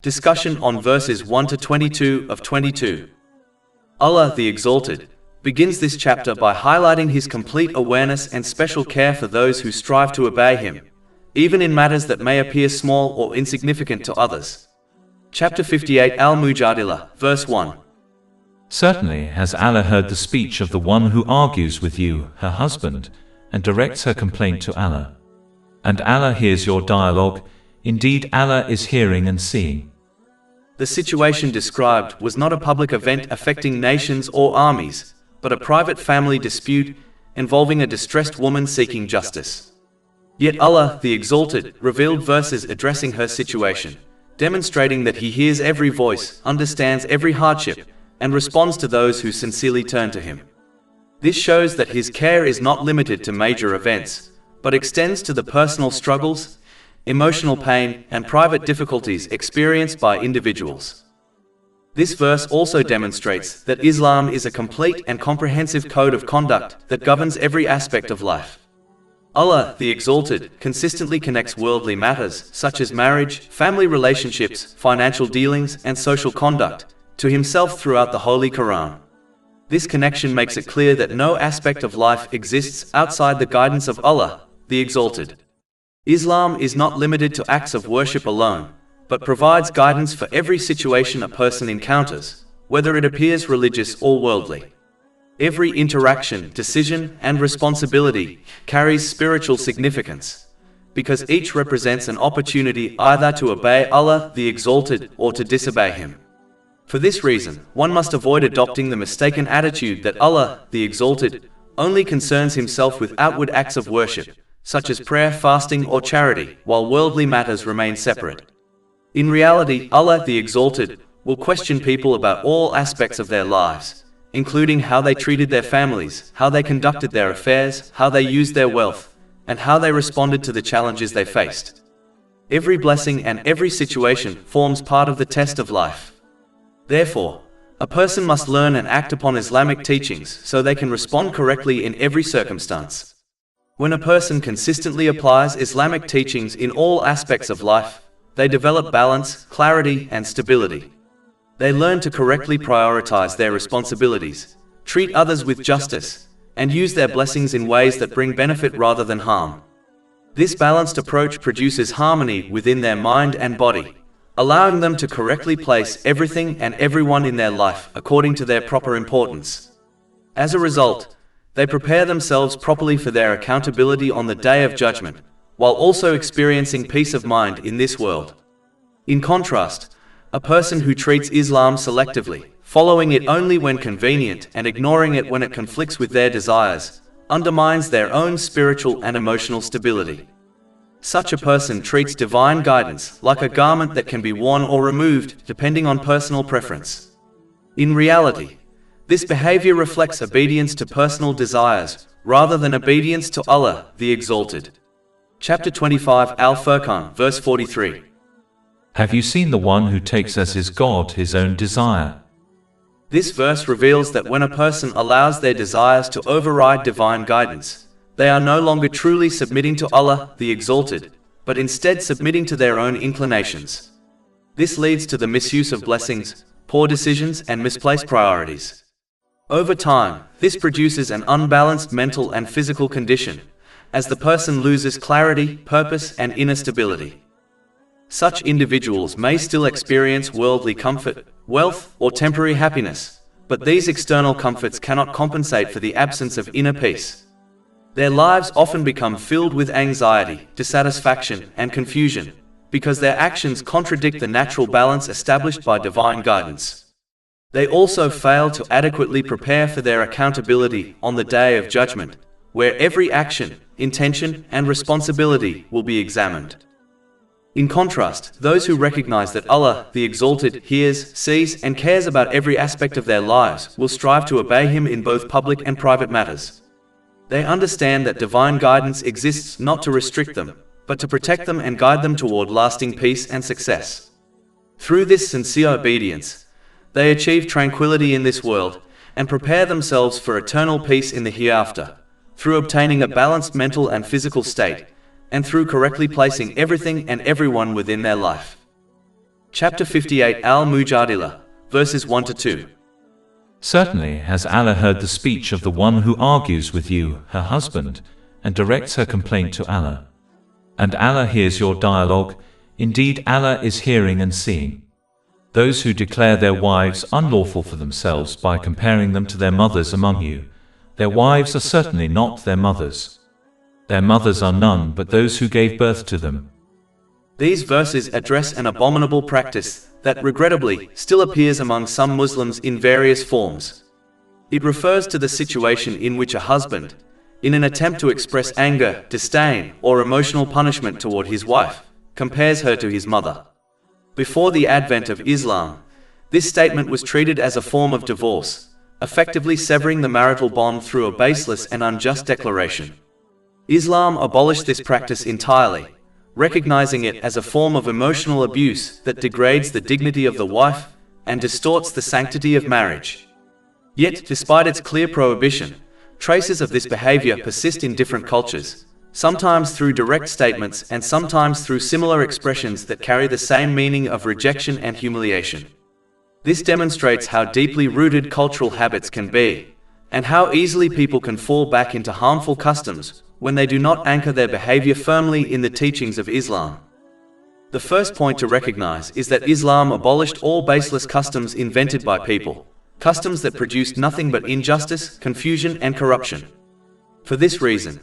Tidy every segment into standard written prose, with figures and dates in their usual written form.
Discussion on verses 1 to 22 of 22. Allah the Exalted begins this chapter by highlighting His complete awareness and special care for those who strive to obey Him, even in matters that may appear small or insignificant to others. Chapter 58 Al-Mujadila, verse 1. Certainly has Allah heard the speech of the one who argues with you, her husband, and directs her complaint to Allah. And Allah hears your dialogue. Indeed, Allah is hearing and seeing. The situation described was not a public event affecting nations or armies, but a private family dispute involving a distressed woman seeking justice. Yet Allah, the Exalted, revealed verses addressing her situation, demonstrating that He hears every voice, understands every hardship, and responds to those who sincerely turn to Him. This shows that His care is not limited to major events, but extends to the personal struggles, emotional pain, and private difficulties experienced by individuals. This verse also demonstrates that Islam is a complete and comprehensive code of conduct that governs every aspect of life. Allah, the Exalted, consistently connects worldly matters such as marriage, family relationships, financial dealings, and social conduct to Himself throughout the Holy Quran. This connection makes it clear that no aspect of life exists outside the guidance of Allah, the Exalted. Islam is not limited to acts of worship alone, but provides guidance for every situation a person encounters, whether it appears religious or worldly. Every interaction, decision, and responsibility carries spiritual significance, because each represents an opportunity either to obey Allah, the Exalted, or to disobey Him. For this reason, one must avoid adopting the mistaken attitude that Allah, the Exalted, only concerns Himself with outward acts of worship, such as prayer, fasting, or charity, while worldly matters remain separate. In reality, Allah, the Exalted, will question people about all aspects of their lives, including how they treated their families, how they conducted their affairs, how they used their wealth, and how they responded to the challenges they faced. Every blessing and every situation forms part of the test of life. Therefore, a person must learn and act upon Islamic teachings so they can respond correctly in every circumstance. When a person consistently applies Islamic teachings in all aspects of life, they develop balance, clarity, and stability. They learn to correctly prioritize their responsibilities, treat others with justice, and use their blessings in ways that bring benefit rather than harm. This balanced approach produces harmony within their mind and body, allowing them to correctly place everything and everyone in their life according to their proper importance. As a result, they prepare themselves properly for their accountability on the Day of Judgment, while also experiencing peace of mind in this world. In contrast, a person who treats Islam selectively, following it only when convenient and ignoring it when it conflicts with their desires, undermines their own spiritual and emotional stability. Such a person treats divine guidance like a garment that can be worn or removed depending on personal preference. In reality, this behavior reflects obedience to personal desires, rather than obedience to Allah, the Exalted. Chapter 25 Al-Furqan, verse 43. Have you seen the one who takes as his God his own desire? This verse reveals that when a person allows their desires to override divine guidance, they are no longer truly submitting to Allah, the Exalted, but instead submitting to their own inclinations. This leads to the misuse of blessings, poor decisions, and misplaced priorities. Over time, this produces an unbalanced mental and physical condition, as the person loses clarity, purpose, and inner stability. Such individuals may still experience worldly comfort, wealth, or temporary happiness, but these external comforts cannot compensate for the absence of inner peace. Their lives often become filled with anxiety, dissatisfaction, and confusion, because their actions contradict the natural balance established by divine guidance. They also fail to adequately prepare for their accountability on the Day of Judgment, where every action, intention, and responsibility will be examined. In contrast, those who recognize that Allah, the Exalted, hears, sees, and cares about every aspect of their lives will strive to obey Him in both public and private matters. They understand that divine guidance exists not to restrict them, but to protect them and guide them toward lasting peace and success. Through this sincere obedience, they achieve tranquility in this world and prepare themselves for eternal peace in the hereafter, through obtaining a balanced mental and physical state, and through correctly placing everything and everyone within their life. Chapter 58 Al-Mujadila, verses 1 to 2. Certainly has Allah heard the speech of the one who argues with you, her husband, and directs her complaint to Allah. And Allah hears your dialogue, indeed Allah is hearing and seeing. Those who declare their wives unlawful for themselves by comparing them to their mothers among you, their wives are certainly not their mothers. Their mothers are none but those who gave birth to them. These verses address an abominable practice that regrettably still appears among some Muslims in various forms. It refers to the situation in which a husband, in an attempt to express anger, disdain, or emotional punishment toward his wife, compares her to his mother. Before the advent of Islam, this statement was treated as a form of divorce, effectively severing the marital bond through a baseless and unjust declaration. Islam abolished this practice entirely, recognizing it as a form of emotional abuse that degrades the dignity of the wife and distorts the sanctity of marriage. Yet, despite its clear prohibition, traces of this behavior persist in different cultures, sometimes through direct statements and sometimes through similar expressions that carry the same meaning of rejection and humiliation. This demonstrates how deeply rooted cultural habits can be, and how easily people can fall back into harmful customs when they do not anchor their behavior firmly in the teachings of Islam. The first point to recognize is that Islam abolished all baseless customs invented by people, customs that produced nothing but injustice, confusion, and corruption. For this reason,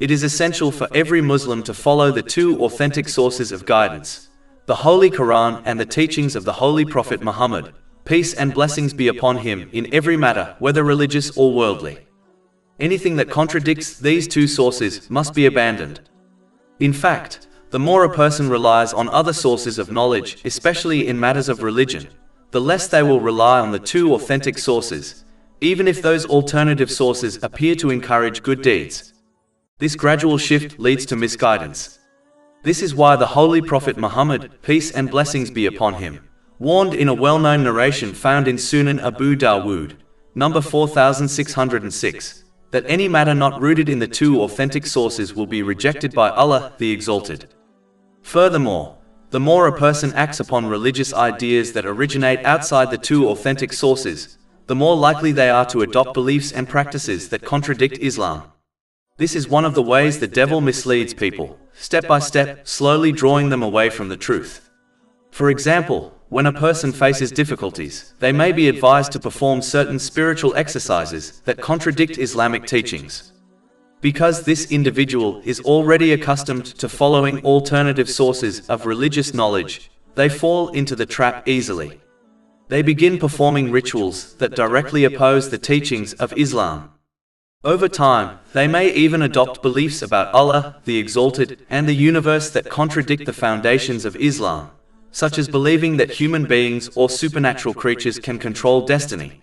it is essential for every Muslim to follow the two authentic sources of guidance, the Holy Quran and the teachings of the Holy Prophet Muhammad, peace and blessings be upon him, in every matter, whether religious or worldly. Anything that contradicts these two sources must be abandoned. In fact, the more a person relies on other sources of knowledge, especially in matters of religion, the less they will rely on the two authentic sources, even if those alternative sources appear to encourage good deeds. This gradual shift leads to misguidance. This is why the Holy Prophet Muhammad, peace and blessings be upon him, warned in a well-known narration found in Sunan Abu Dawood, number 4606, that any matter not rooted in the two authentic sources will be rejected by Allah the Exalted. Furthermore, the more a person acts upon religious ideas that originate outside the two authentic sources, the more likely they are to adopt beliefs and practices that contradict Islam. This is one of the ways the devil misleads people, step by step, slowly drawing them away from the truth. For example, when a person faces difficulties, they may be advised to perform certain spiritual exercises that contradict Islamic teachings. Because this individual is already accustomed to following alternative sources of religious knowledge, they fall into the trap easily. They begin performing rituals that directly oppose the teachings of Islam. Over time, they may even adopt beliefs about Allah, the Exalted, and the universe that contradict the foundations of Islam, such as believing that human beings or supernatural creatures can control destiny.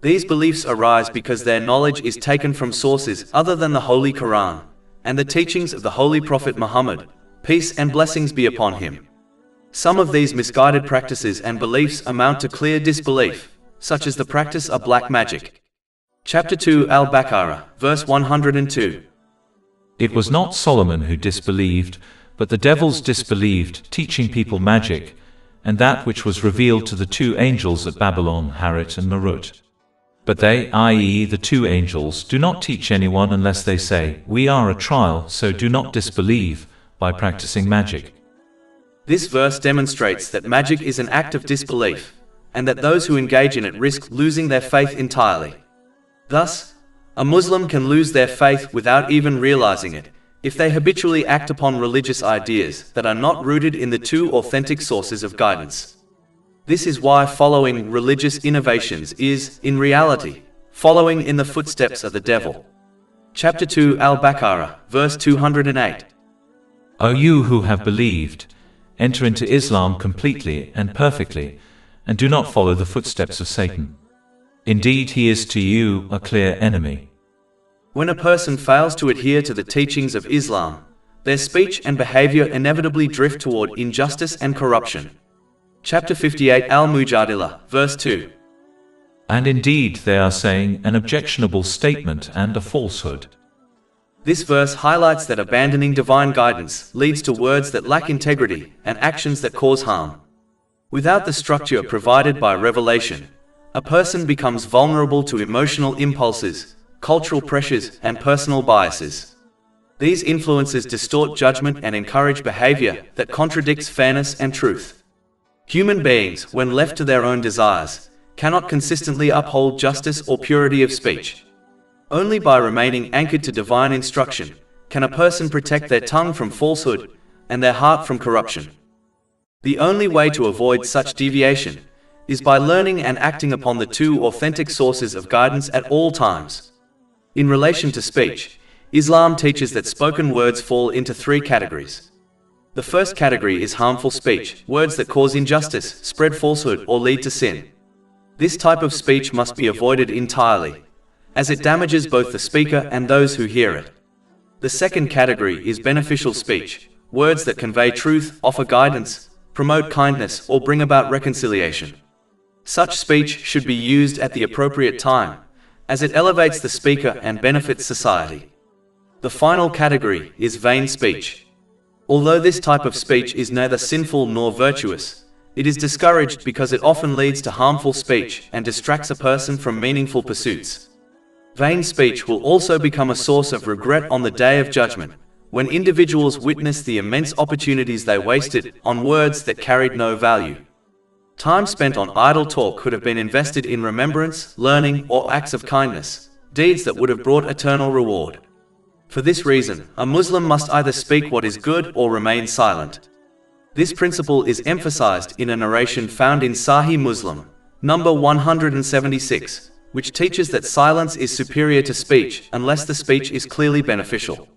These beliefs arise because their knowledge is taken from sources other than the Holy Quran and the teachings of the Holy Prophet Muhammad, peace and blessings be upon him. Some of these misguided practices and beliefs amount to clear disbelief, such as the practice of black magic. Chapter 2 Al-Baqarah, verse 102. It was not Solomon who disbelieved, but the devils disbelieved, teaching people magic, and that which was revealed to the two angels at Babylon, Harut and Marut. But they, i.e. the two angels, do not teach anyone unless they say, "We are a trial, so do not disbelieve," by practicing magic. This verse demonstrates that magic is an act of disbelief, and that those who engage in it risk losing their faith entirely. Thus, a Muslim can lose their faith without even realizing it, if they habitually act upon religious ideas that are not rooted in the two authentic sources of guidance. This is why following religious innovations is, in reality, following in the footsteps of the devil. Chapter 2 Al-Baqarah, verse 208. O you who have believed, enter into Islam completely and perfectly, and do not follow the footsteps of Satan. Indeed, he is to you a clear enemy. When a person fails to adhere to the teachings of Islam, their speech and behavior inevitably drift toward injustice and corruption. Chapter 58 Al-Mujadila, verse 2. And indeed they are saying an objectionable statement and a falsehood. This verse highlights that abandoning divine guidance leads to words that lack integrity and actions that cause harm. Without the structure provided by revelation, a person becomes vulnerable to emotional impulses, cultural pressures, and personal biases. These influences distort judgment and encourage behavior that contradicts fairness and truth. Human beings, when left to their own desires, cannot consistently uphold justice or purity of speech. Only by remaining anchored to divine instruction can a person protect their tongue from falsehood and their heart from corruption. The only way to avoid such deviation is by learning and acting upon the two authentic sources of guidance at all times. In relation to speech, Islam teaches that spoken words fall into three categories. The first category is harmful speech, words that cause injustice, spread falsehood, or lead to sin. This type of speech must be avoided entirely, as it damages both the speaker and those who hear it. The second category is beneficial speech, words that convey truth, offer guidance, promote kindness, or bring about reconciliation. Such speech should be used at the appropriate time, as it elevates the speaker and benefits society. The final category is vain speech. Although this type of speech is neither sinful nor virtuous, it is discouraged because it often leads to harmful speech and distracts a person from meaningful pursuits. Vain speech will also become a source of regret on the Day of Judgment, when individuals witness the immense opportunities they wasted on words that carried no value. Time spent on idle talk could have been invested in remembrance, learning, or acts of kindness, deeds that would have brought eternal reward. For this reason, a Muslim must either speak what is good or remain silent. This principle is emphasized in a narration found in Sahih Muslim, number 176, which teaches that silence is superior to speech unless the speech is clearly beneficial.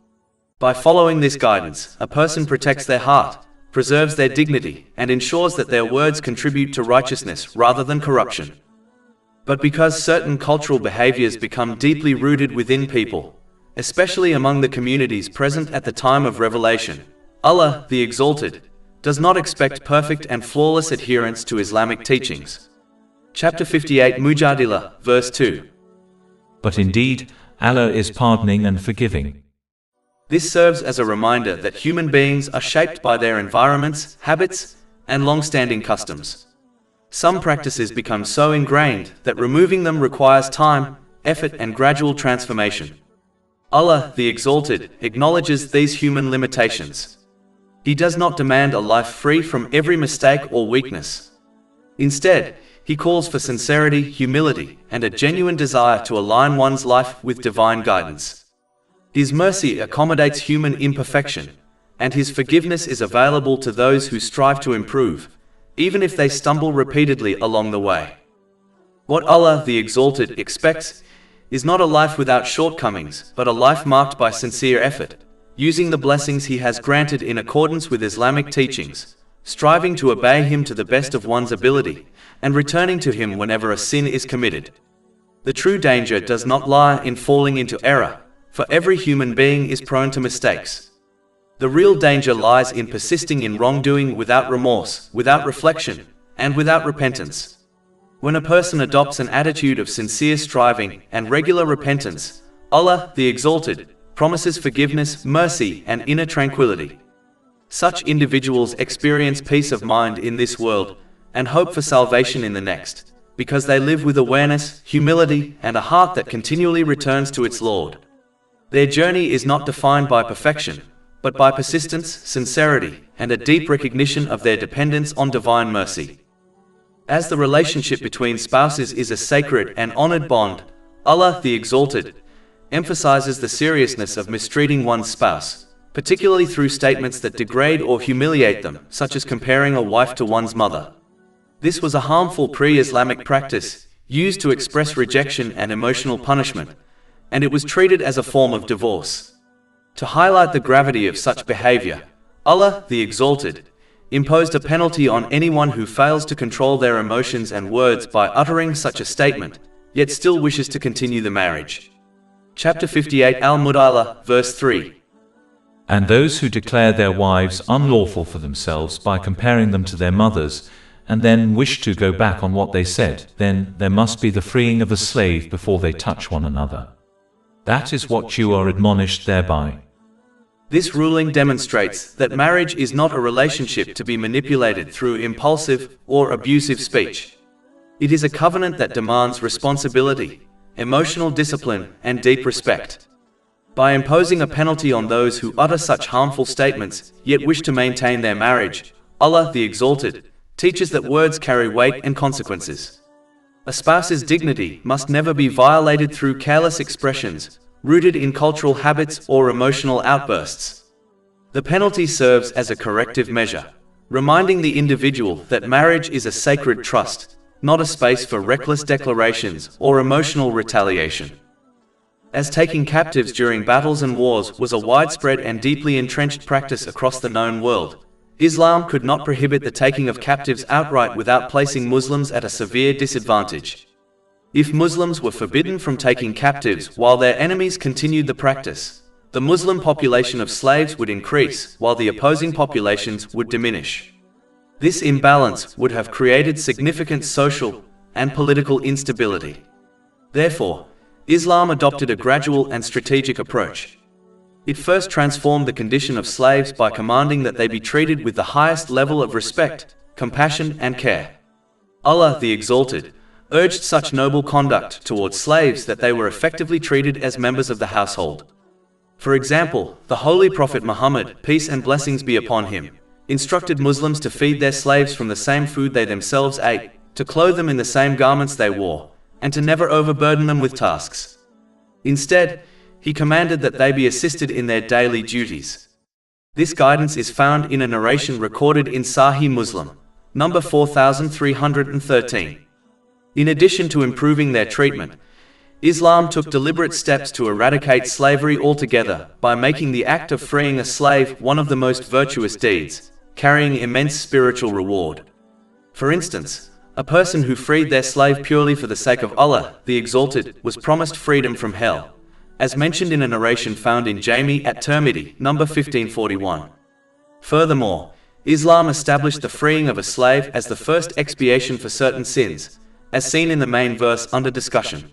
By following this guidance, a person protects their heart, preserves their dignity, and ensures that their words contribute to righteousness rather than corruption. But because certain cultural behaviors become deeply rooted within people, especially among the communities present at the time of revelation, Allah, the Exalted, does not expect perfect and flawless adherence to Islamic teachings. Chapter 58 Mujadila, verse 2. But indeed, Allah is pardoning and forgiving. This serves as a reminder that human beings are shaped by their environments, habits, and long-standing customs. Some practices become so ingrained that removing them requires time, effort, and gradual transformation. Allah, the Exalted, acknowledges these human limitations. He does not demand a life free from every mistake or weakness. Instead, He calls for sincerity, humility, and a genuine desire to align one's life with divine guidance. His mercy accommodates human imperfection, and His forgiveness is available to those who strive to improve, even if they stumble repeatedly along the way. What Allah, the Exalted, expects is not a life without shortcomings, but a life marked by sincere effort, using the blessings He has granted in accordance with Islamic teachings, striving to obey Him to the best of one's ability, and returning to Him whenever a sin is committed. The true danger does not lie in falling into error, for every human being is prone to mistakes. The real danger lies in persisting in wrongdoing without remorse, without reflection, and without repentance. When a person adopts an attitude of sincere striving and regular repentance, Allah, the Exalted, promises forgiveness, mercy, and inner tranquility. Such individuals experience peace of mind in this world and hope for salvation in the next, because they live with awareness, humility, and a heart that continually returns to its Lord. Their journey is not defined by perfection, but by persistence, sincerity, and a deep recognition of their dependence on divine mercy. As the relationship between spouses is a sacred and honored bond, Allah, the Exalted, emphasizes the seriousness of mistreating one's spouse, particularly through statements that degrade or humiliate them, such as comparing a wife to one's mother. This was a harmful pre-Islamic practice, used to express rejection and emotional punishment, and it was treated as a form of divorce. To highlight the gravity of such behavior, Allah, the Exalted, imposed a penalty on anyone who fails to control their emotions and words by uttering such a statement, yet still wishes to continue the marriage. Chapter 58 Al-Mujadila, verse 3. And those who declare their wives unlawful for themselves by comparing them to their mothers, and then wish to go back on what they said, then there must be the freeing of a slave before they touch one another. That is what you are admonished thereby. This ruling demonstrates that marriage is not a relationship to be manipulated through impulsive or abusive speech. It is a covenant that demands responsibility, emotional discipline, and deep respect. By imposing a penalty on those who utter such harmful statements, yet wish to maintain their marriage, Allah the Exalted teaches that words carry weight and consequences. A spouse's dignity must never be violated through careless expressions, rooted in cultural habits or emotional outbursts. The penalty serves as a corrective measure, reminding the individual that marriage is a sacred trust, not a space for reckless declarations or emotional retaliation. As taking captives during battles and wars was a widespread and deeply entrenched practice across the known world, Islam could not prohibit the taking of captives outright without placing Muslims at a severe disadvantage. If Muslims were forbidden from taking captives while their enemies continued the practice, the Muslim population of slaves would increase while the opposing populations would diminish. This imbalance would have created significant social and political instability. Therefore, Islam adopted a gradual and strategic approach. It first transformed the condition of slaves by commanding that they be treated with the highest level of respect, compassion, and care. Allah the Exalted urged such noble conduct towards slaves that they were effectively treated as members of the household. For example, the Holy Prophet Muhammad, peace and blessings be upon him, instructed Muslims to feed their slaves from the same food they themselves ate, to clothe them in the same garments they wore, and to never overburden them with tasks. Instead, he commanded that they be assisted in their daily duties. This guidance is found in a narration recorded in Sahih Muslim, number 4313. In addition to improving their treatment, Islam took deliberate steps to eradicate slavery altogether by making the act of freeing a slave one of the most virtuous deeds, carrying immense spiritual reward. For instance, a person who freed their slave purely for the sake of Allah, the Exalted, was promised freedom from hell, as mentioned in a narration found in Jami at-Tirmidhi, number 1541. Furthermore, Islam established the freeing of a slave as the first expiation for certain sins, as seen in the main verse under discussion.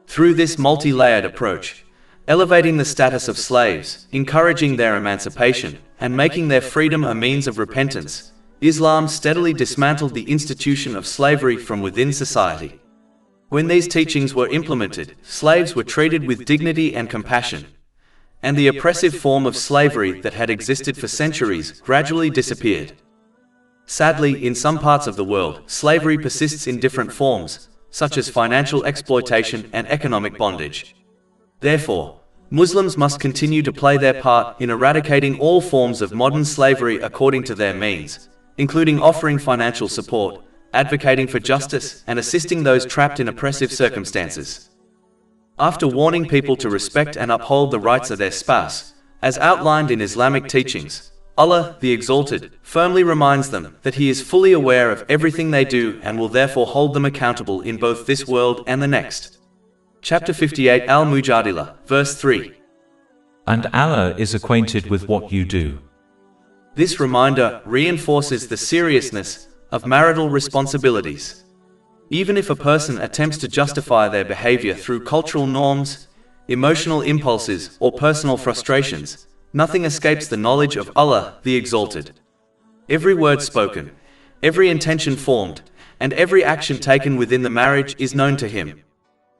Through this multi-layered approach, elevating the status of slaves, encouraging their emancipation, and making their freedom a means of repentance, Islam steadily dismantled the institution of slavery from within society. When these teachings were implemented, slaves were treated with dignity and compassion, and the oppressive form of slavery that had existed for centuries gradually disappeared. Sadly, in some parts of the world, slavery persists in different forms, such as financial exploitation and economic bondage. Therefore, Muslims must continue to play their part in eradicating all forms of modern slavery according to their means, including offering financial support, advocating for justice, and assisting those trapped in oppressive circumstances. After warning people to respect and uphold the rights of their spouse, as outlined in Islamic teachings, Allah, the Exalted, firmly reminds them that He is fully aware of everything they do and will therefore hold them accountable in both this world and the next. Chapter 58 Al-Mujadila, verse 3. And Allah is acquainted with what you do. This reminder reinforces the seriousness of marital responsibilities. Even if a person attempts to justify their behavior through cultural norms, emotional impulses, or personal frustrations, nothing escapes the knowledge of Allah, the Exalted. Every word spoken, every intention formed, and every action taken within the marriage is known to Him.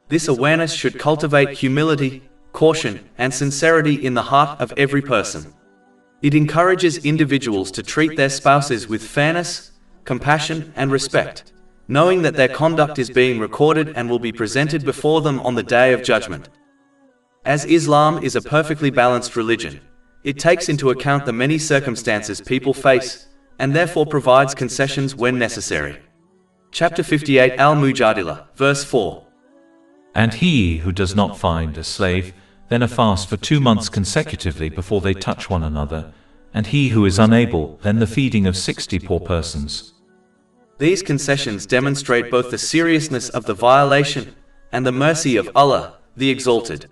This awareness should cultivate humility, caution, and sincerity in the heart of every person. It encourages individuals to treat their spouses with fairness, compassion, and respect, knowing that their conduct is being recorded and will be presented before them on the Day of Judgment. As Islam is a perfectly balanced religion, it takes into account the many circumstances people face, and therefore provides concessions when necessary. Chapter 58 Al-Mujadila, verse 4. And he who does not find a slave, then a fast for 2 months consecutively before they touch one another, and he who is unable, then the feeding of 60 poor persons. These concessions demonstrate both the seriousness of the violation and the mercy of Allah, the Exalted.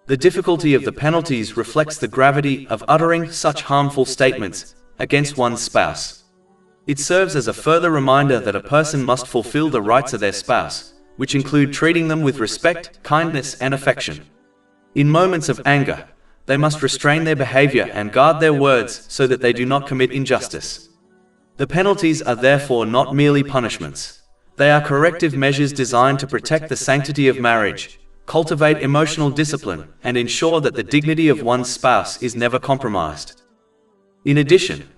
The difficulty of the penalties reflects the gravity of uttering such harmful statements against one's spouse. It serves as a further reminder that a person must fulfill the rights of their spouse, which include treating them with respect, kindness, and affection. In moments of anger, they must restrain their behavior and guard their words so that they do not commit injustice. The penalties are therefore not merely punishments. They are corrective measures designed to protect the sanctity of marriage, cultivate emotional discipline, and ensure that the dignity of one's spouse is never compromised. In addition,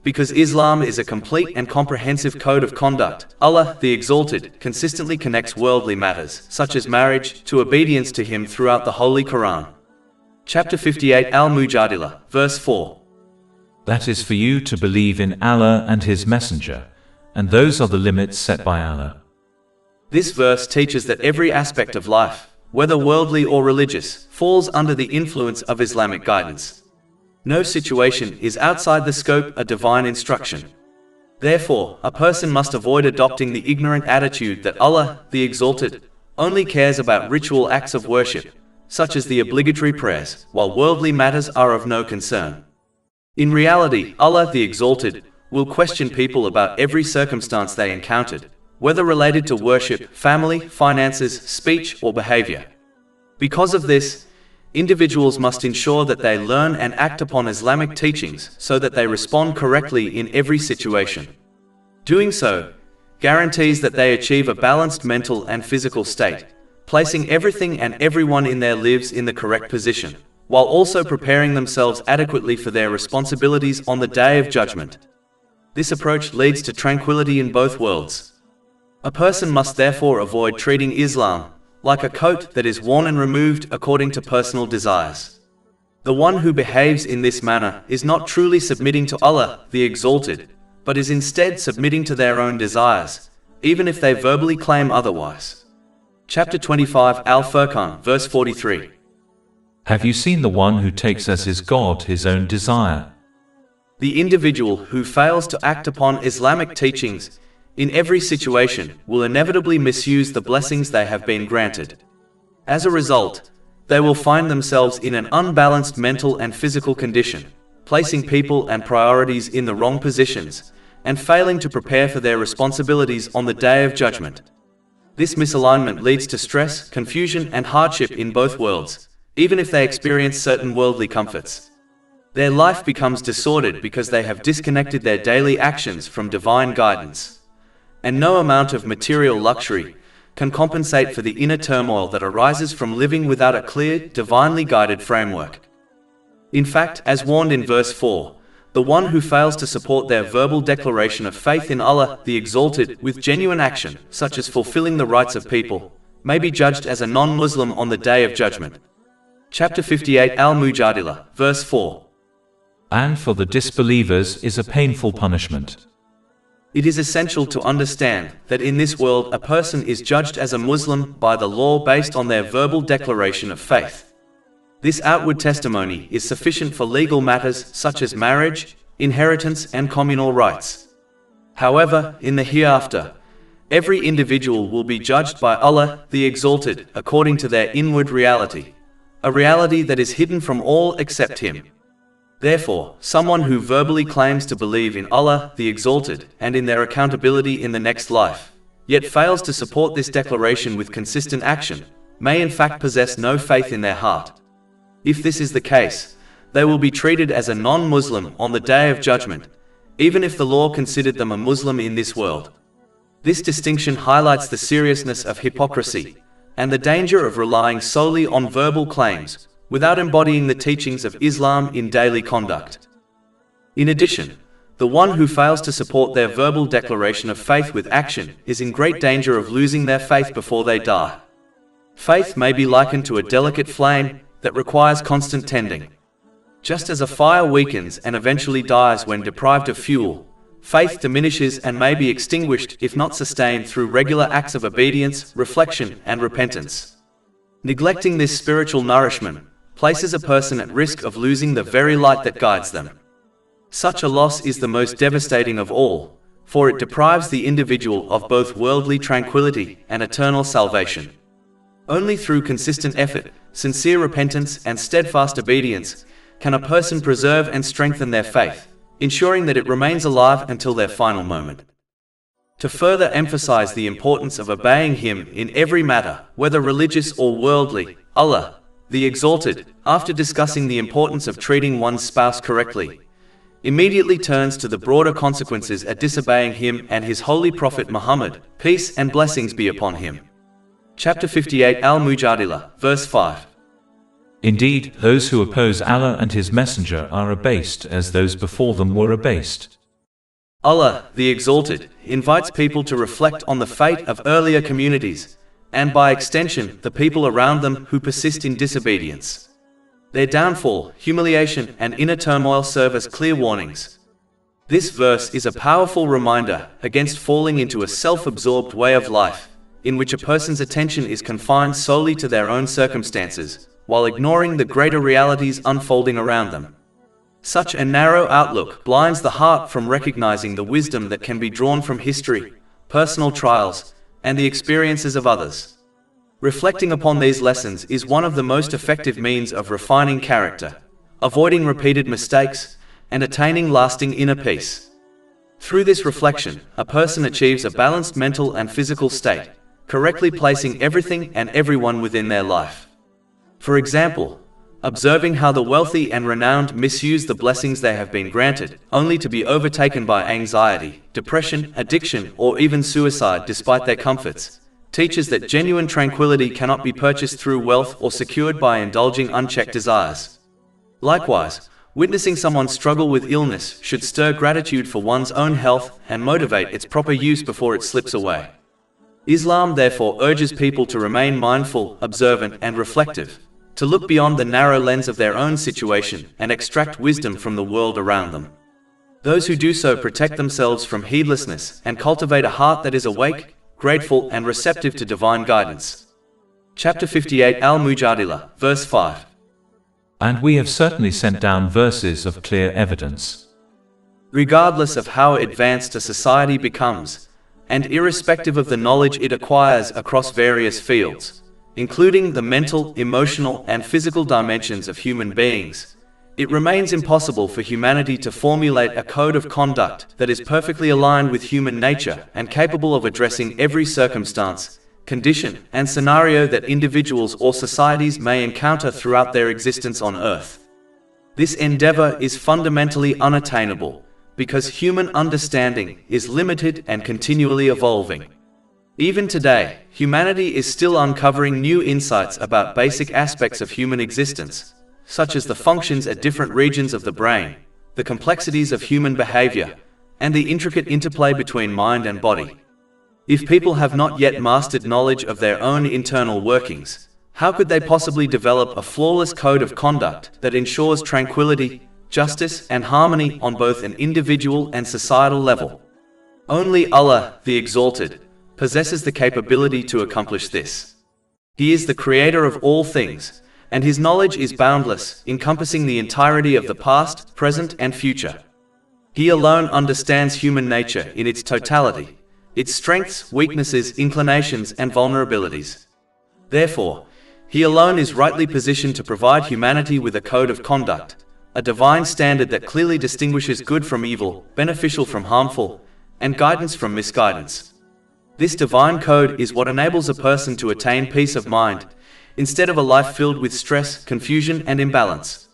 because Islam is a complete and comprehensive code of conduct, Allah, the Exalted, consistently connects worldly matters, such as marriage, to obedience to Him throughout the Holy Quran. Chapter 58 Al-Mujadila, verse 4. That is for you to believe in Allah and His Messenger, and those are the limits set by Allah. This verse teaches that every aspect of life, whether worldly or religious, falls under the influence of Islamic guidance. No situation is outside the scope of divine instruction. Therefore, a person must avoid adopting the ignorant attitude that Allah, the Exalted, only cares about ritual acts of worship, such as the obligatory prayers, while worldly matters are of no concern. In reality, Allah, the Exalted, will question people about every circumstance they encountered, whether related to worship, family, finances, speech, or behavior. Because of this, individuals must ensure that they learn and act upon Islamic teachings so that they respond correctly in every situation. Doing so guarantees that they achieve a balanced mental and physical state, placing everything and everyone in their lives in the correct position, while also preparing themselves adequately for their responsibilities on the Day of Judgment. This approach leads to tranquility in both worlds. A person must therefore avoid treating Islam like a coat that is worn and removed according to personal desires. The one who behaves in this manner is not truly submitting to Allah, the Exalted, but is instead submitting to their own desires, even if they verbally claim otherwise. Chapter 25 Al-Furqan, verse 43. Have you seen the one who takes as his God his own desire? The individual who fails to act upon Islamic teachings in every situation will inevitably misuse the blessings they have been granted. As a result, they will find themselves in an unbalanced mental and physical condition, placing people and priorities in the wrong positions, and failing to prepare for their responsibilities on the Day of Judgment. This misalignment leads to stress, confusion, and hardship in both worlds, even if they experience certain worldly comforts. Their life becomes disordered because they have disconnected their daily actions from divine guidance. And no amount of material luxury can compensate for the inner turmoil that arises from living without a clear, divinely guided framework. In fact, as warned in verse 4, the one who fails to support their verbal declaration of faith in Allah, the Exalted, with genuine action, such as fulfilling the rights of people, may be judged as a non-Muslim on the Day of Judgment. Chapter 58 Al-Mujadila, verse 4. And for the disbelievers is a painful punishment. It is essential to understand that in this world a person is judged as a Muslim by the law based on their verbal declaration of faith. This outward testimony is sufficient for legal matters such as marriage, inheritance, and communal rights. However, in the hereafter, every individual will be judged by Allah, the Exalted, according to their inward reality, a reality that is hidden from all except Him. Therefore, someone who verbally claims to believe in Allah, the Exalted, and in their accountability in the next life, yet fails to support this declaration with consistent action, may in fact possess no faith in their heart. If this is the case, they will be treated as a non-Muslim on the Day of Judgment, even if the law considered them a Muslim in this world. This distinction highlights the seriousness of hypocrisy, and the danger of relying solely on verbal claims, without embodying the teachings of Islam in daily conduct. In addition, the one who fails to support their verbal declaration of faith with action is in great danger of losing their faith before they die. Faith may be likened to a delicate flame that requires constant tending. Just as a fire weakens and eventually dies when deprived of fuel, faith diminishes and may be extinguished if not sustained through regular acts of obedience, reflection, and repentance. Neglecting this spiritual nourishment places a person at risk of losing the very light that guides them. Such a loss is the most devastating of all, for it deprives the individual of both worldly tranquility and eternal salvation. Only through consistent effort, sincere repentance, and steadfast obedience can a person preserve and strengthen their faith, ensuring that it remains alive until their final moment. To further emphasize the importance of obeying Him in every matter, whether religious or worldly, Allah, the Exalted, after discussing the importance of treating one's spouse correctly, immediately turns to the broader consequences at disobeying him and his holy Prophet Muhammad, peace and blessings be upon him. Chapter 58 Al-Mujadila, verse 5. Indeed, those who oppose Allah and His Messenger are abased as those before them were abased. Allah, the Exalted, invites people to reflect on the fate of earlier communities, and by extension, the people around them who persist in disobedience. Their downfall, humiliation, and inner turmoil serve as clear warnings. This verse is a powerful reminder against falling into a self-absorbed way of life, in which a person's attention is confined solely to their own circumstances, while ignoring the greater realities unfolding around them. Such a narrow outlook blinds the heart from recognizing the wisdom that can be drawn from history, personal trials, and the experiences of others. Reflecting upon these lessons is one of the most effective means of refining character, avoiding repeated mistakes, and attaining lasting inner peace. Through this reflection, a person achieves a balanced mental and physical state, correctly placing everything and everyone within their life. For example, observing how the wealthy and renowned misuse the blessings they have been granted, only to be overtaken by anxiety, depression, addiction, or even suicide despite their comforts, teaches that genuine tranquility cannot be purchased through wealth or secured by indulging unchecked desires. Likewise, witnessing someone struggle with illness should stir gratitude for one's own health and motivate its proper use before it slips away. Islam therefore urges people to remain mindful, observant, and reflective, to look beyond the narrow lens of their own situation and extract wisdom from the world around them. Those who do so protect themselves from heedlessness and cultivate a heart that is awake, grateful, and receptive to divine guidance. Chapter 58 Al-Mujadila, verse 5. And we have certainly sent down verses of clear evidence. Regardless of how advanced a society becomes, and irrespective of the knowledge it acquires across various fields, including the mental, emotional, and physical dimensions of human beings, it remains impossible for humanity to formulate a code of conduct that is perfectly aligned with human nature and capable of addressing every circumstance, condition, and scenario that individuals or societies may encounter throughout their existence on Earth. This endeavor is fundamentally unattainable, because human understanding is limited and continually evolving. Even today, humanity is still uncovering new insights about basic aspects of human existence, such as the functions at different regions of the brain, the complexities of human behavior, and the intricate interplay between mind and body. If people have not yet mastered knowledge of their own internal workings, how could they possibly develop a flawless code of conduct that ensures tranquility, justice, and harmony on both an individual and societal level? Only Allah, the Exalted, possesses the capability to accomplish this. He is the creator of all things, and His knowledge is boundless, encompassing the entirety of the past, present, and future. He alone understands human nature in its totality, its strengths, weaknesses, inclinations, and vulnerabilities. Therefore, He alone is rightly positioned to provide humanity with a code of conduct, a divine standard that clearly distinguishes good from evil, beneficial from harmful, and guidance from misguidance. This divine code is what enables a person to attain peace of mind, instead of a life filled with stress, confusion, and imbalance.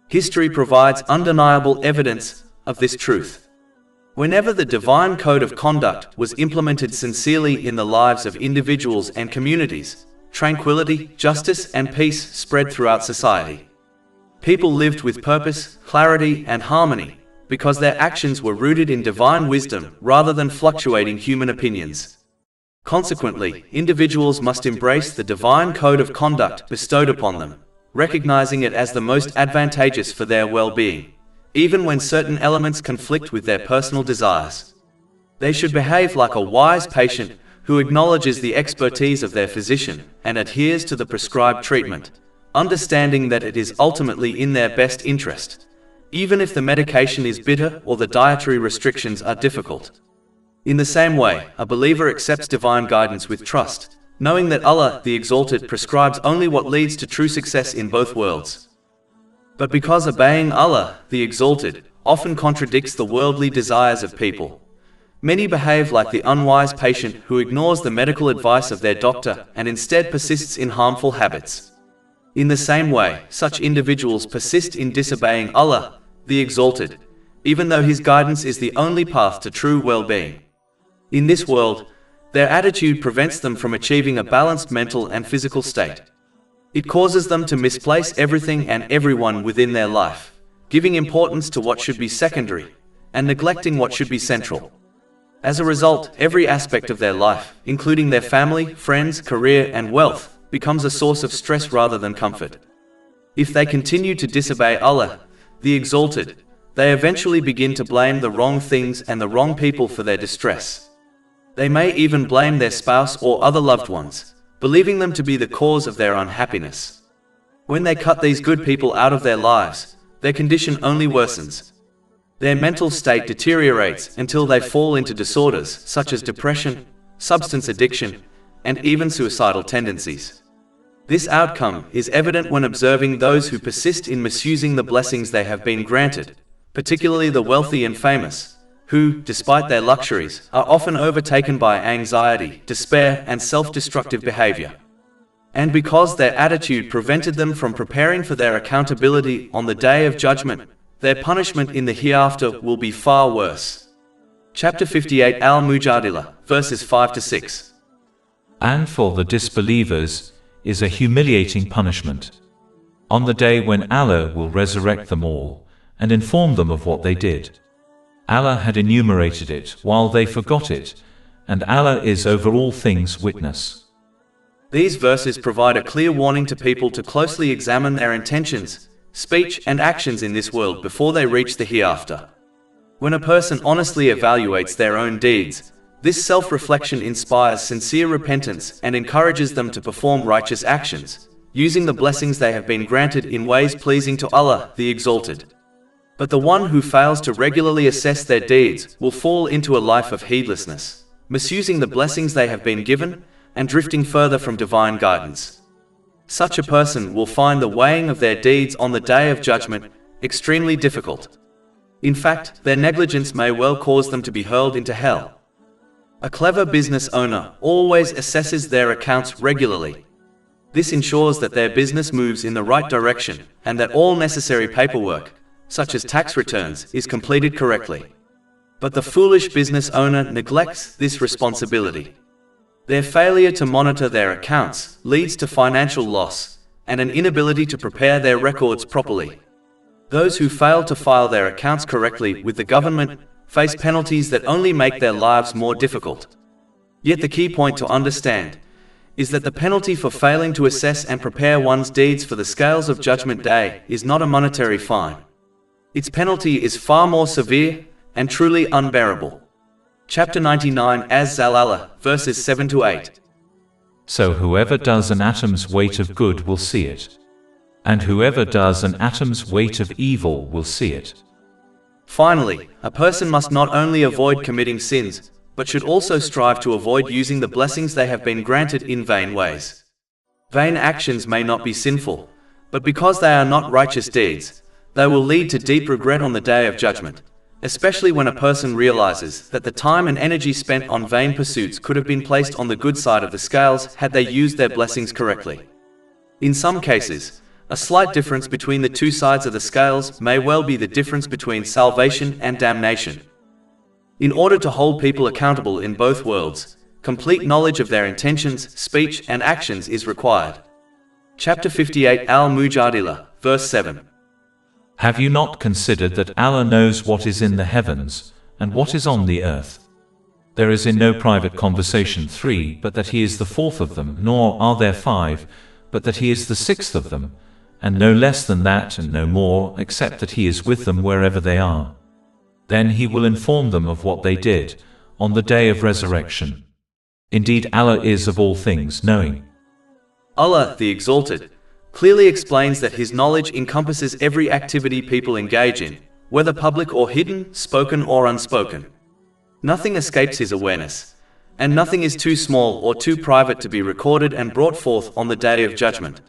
History provides undeniable evidence of this truth. Whenever the divine code of conduct was implemented sincerely in the lives of individuals and communities, tranquility, justice, and peace spread throughout society. People lived with purpose, clarity, and harmony, because their actions were rooted in divine wisdom rather than fluctuating human opinions. Consequently, individuals must embrace the divine code of conduct bestowed upon them, recognizing it as the most advantageous for their well-being, even when certain elements conflict with their personal desires. They should behave like a wise patient who acknowledges the expertise of their physician and adheres to the prescribed treatment, understanding that it is ultimately in their best interest, even if the medication is bitter or the dietary restrictions are difficult. In the same way, a believer accepts divine guidance with trust, knowing that Allah, the Exalted, prescribes only what leads to true success in both worlds. But because obeying Allah, the Exalted, often contradicts the worldly desires of people, many behave like the unwise patient who ignores the medical advice of their doctor and instead persists in harmful habits. In the same way, such individuals persist in disobeying Allah, the Exalted, even though His guidance is the only path to true well-being. In this world, their attitude prevents them from achieving a balanced mental and physical state. It causes them to misplace everything and everyone within their life, giving importance to what should be secondary, and neglecting what should be central. As a result, every aspect of their life, including their family, friends, career, and wealth, becomes a source of stress rather than comfort. If they continue to disobey Allah, the Exalted, they eventually begin to blame the wrong things and the wrong people for their distress. They may even blame their spouse or other loved ones, believing them to be the cause of their unhappiness. When they cut these good people out of their lives, their condition only worsens. Their mental state deteriorates until they fall into disorders such as depression, substance addiction, and even suicidal tendencies. This outcome is evident when observing those who persist in misusing the blessings they have been granted, particularly the wealthy and famous, who, despite their luxuries, are often overtaken by anxiety, despair, and self-destructive behavior. And because their attitude prevented them from preparing for their accountability on the Day of Judgment, their punishment in the hereafter will be far worse. Chapter 58 Al-Mujadila, verses 5-6. And for the disbelievers is a humiliating punishment. On the day when Allah will resurrect them all, and inform them of what they did. Allah had enumerated it while they forgot it, and Allah is over all things witness. These verses provide a clear warning to people to closely examine their intentions, speech, and actions in this world before they reach the hereafter. When a person honestly evaluates their own deeds, this self-reflection inspires sincere repentance and encourages them to perform righteous actions, using the blessings they have been granted in ways pleasing to Allah, the Exalted. But the one who fails to regularly assess their deeds will fall into a life of heedlessness, misusing the blessings they have been given, and drifting further from divine guidance. Such a person will find the weighing of their deeds on the Day of Judgment extremely difficult. In fact, their negligence may well cause them to be hurled into hell. A clever business owner always assesses their accounts regularly. This ensures that their business moves in the right direction and that all necessary paperwork, such as tax returns, is completed correctly. But the foolish business owner neglects this responsibility. Their failure to monitor their accounts leads to financial loss and an inability to prepare their records properly. Those who fail to file their accounts correctly with the government face penalties that only make their lives more difficult. Yet the key point to understand is that the penalty for failing to assess and prepare one's deeds for the scales of Judgment Day is not a monetary fine. Its penalty is far more severe and truly unbearable. Chapter 99 Az-Zalala, verses 7-8. So whoever does an atom's weight of good will see it, and whoever does an atom's weight of evil will see it. Finally, a person must not only avoid committing sins, but should also strive to avoid using the blessings they have been granted in vain ways. Vain actions may not be sinful, but because they are not righteous deeds, they will lead to deep regret on the Day of Judgment, especially when a person realizes that the time and energy spent on vain pursuits could have been placed on the good side of the scales had they used their blessings correctly. In some cases, a slight difference between the two sides of the scales may well be the difference between salvation and damnation. In order to hold people accountable in both worlds, complete knowledge of their intentions, speech, and actions is required. Chapter 58 Al-Mujadila, verse 7. Have you not considered that Allah knows what is in the heavens, and what is on the earth? There is in no private conversation 3, but that He is the fourth of them, nor are there 5, but that He is the sixth of them, and no less than that and no more, except that He is with them wherever they are. Then He will inform them of what they did, on the day of resurrection. Indeed, Allah is of all things knowing. Allah, the Exalted, clearly explains that His knowledge encompasses every activity people engage in, whether public or hidden, spoken or unspoken. Nothing escapes His awareness, and nothing is too small or too private to be recorded and brought forth on the Day of Judgment.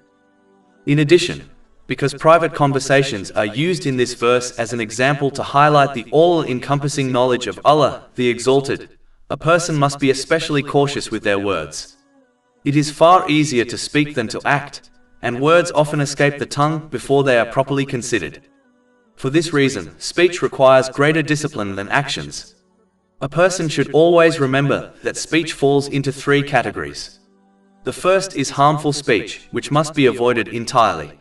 In addition, because private conversations are used in this verse as an example to highlight the all-encompassing knowledge of Allah, the Exalted, a person must be especially cautious with their words. It is far easier to speak than to act, and words often escape the tongue before they are properly considered. For this reason, speech requires greater discipline than actions. A person should always remember that speech falls into three categories. The first is harmful speech, which must be avoided entirely.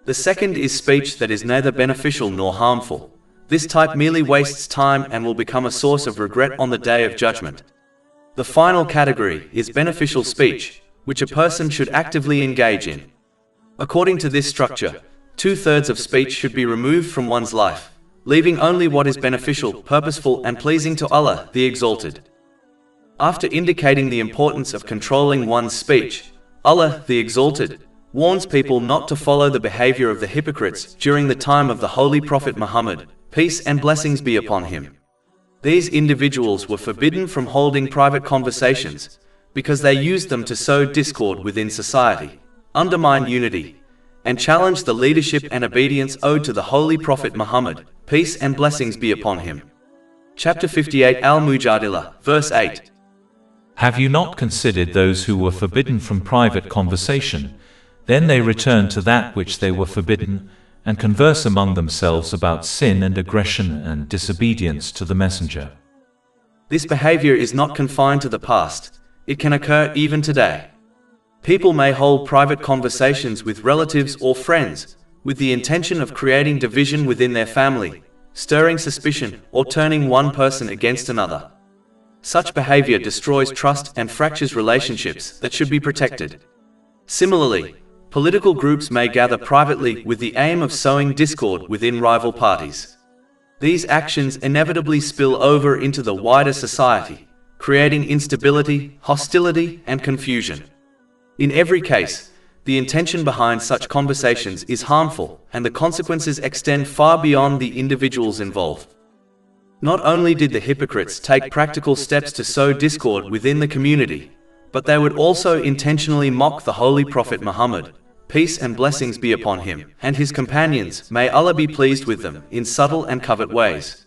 The second is speech that is neither beneficial nor harmful. This type merely wastes time and will become a source of regret on the day of judgment. The final category is beneficial speech, which a person should actively engage in. According to this structure, 2/3 of speech should be removed from one's life, leaving only what is beneficial, purposeful, and pleasing to Allah, the Exalted. After indicating the importance of controlling one's speech, Allah, the Exalted, warns people not to follow the behavior of the hypocrites during the time of the Holy Prophet Muhammad, peace and blessings be upon him. These individuals were forbidden from holding private conversations, because they used them to sow discord within society, undermine unity, and challenge the leadership and obedience owed to the Holy Prophet Muhammad, peace and blessings be upon him. Chapter 58 Al-Mujadila, verse 8. Have you not considered those who were forbidden from private conversation? Then they return to that which they were forbidden, and converse among themselves about sin and aggression and disobedience to the Messenger. This behavior is not confined to the past, it can occur even today. People may hold private conversations with relatives or friends, with the intention of creating division within their family, stirring suspicion, or turning one person against another. Such behavior destroys trust and fractures relationships that should be protected. Similarly, political groups may gather privately with the aim of sowing discord within rival parties. These actions inevitably spill over into the wider society, creating instability, hostility, and confusion. In every case, the intention behind such conversations is harmful, and the consequences extend far beyond the individuals involved. Not only did the hypocrites take practical steps to sow discord within the community, but they would also intentionally mock the Holy Prophet Muhammad, peace and blessings be upon him, and his companions, may Allah be pleased with them, in subtle and covert ways.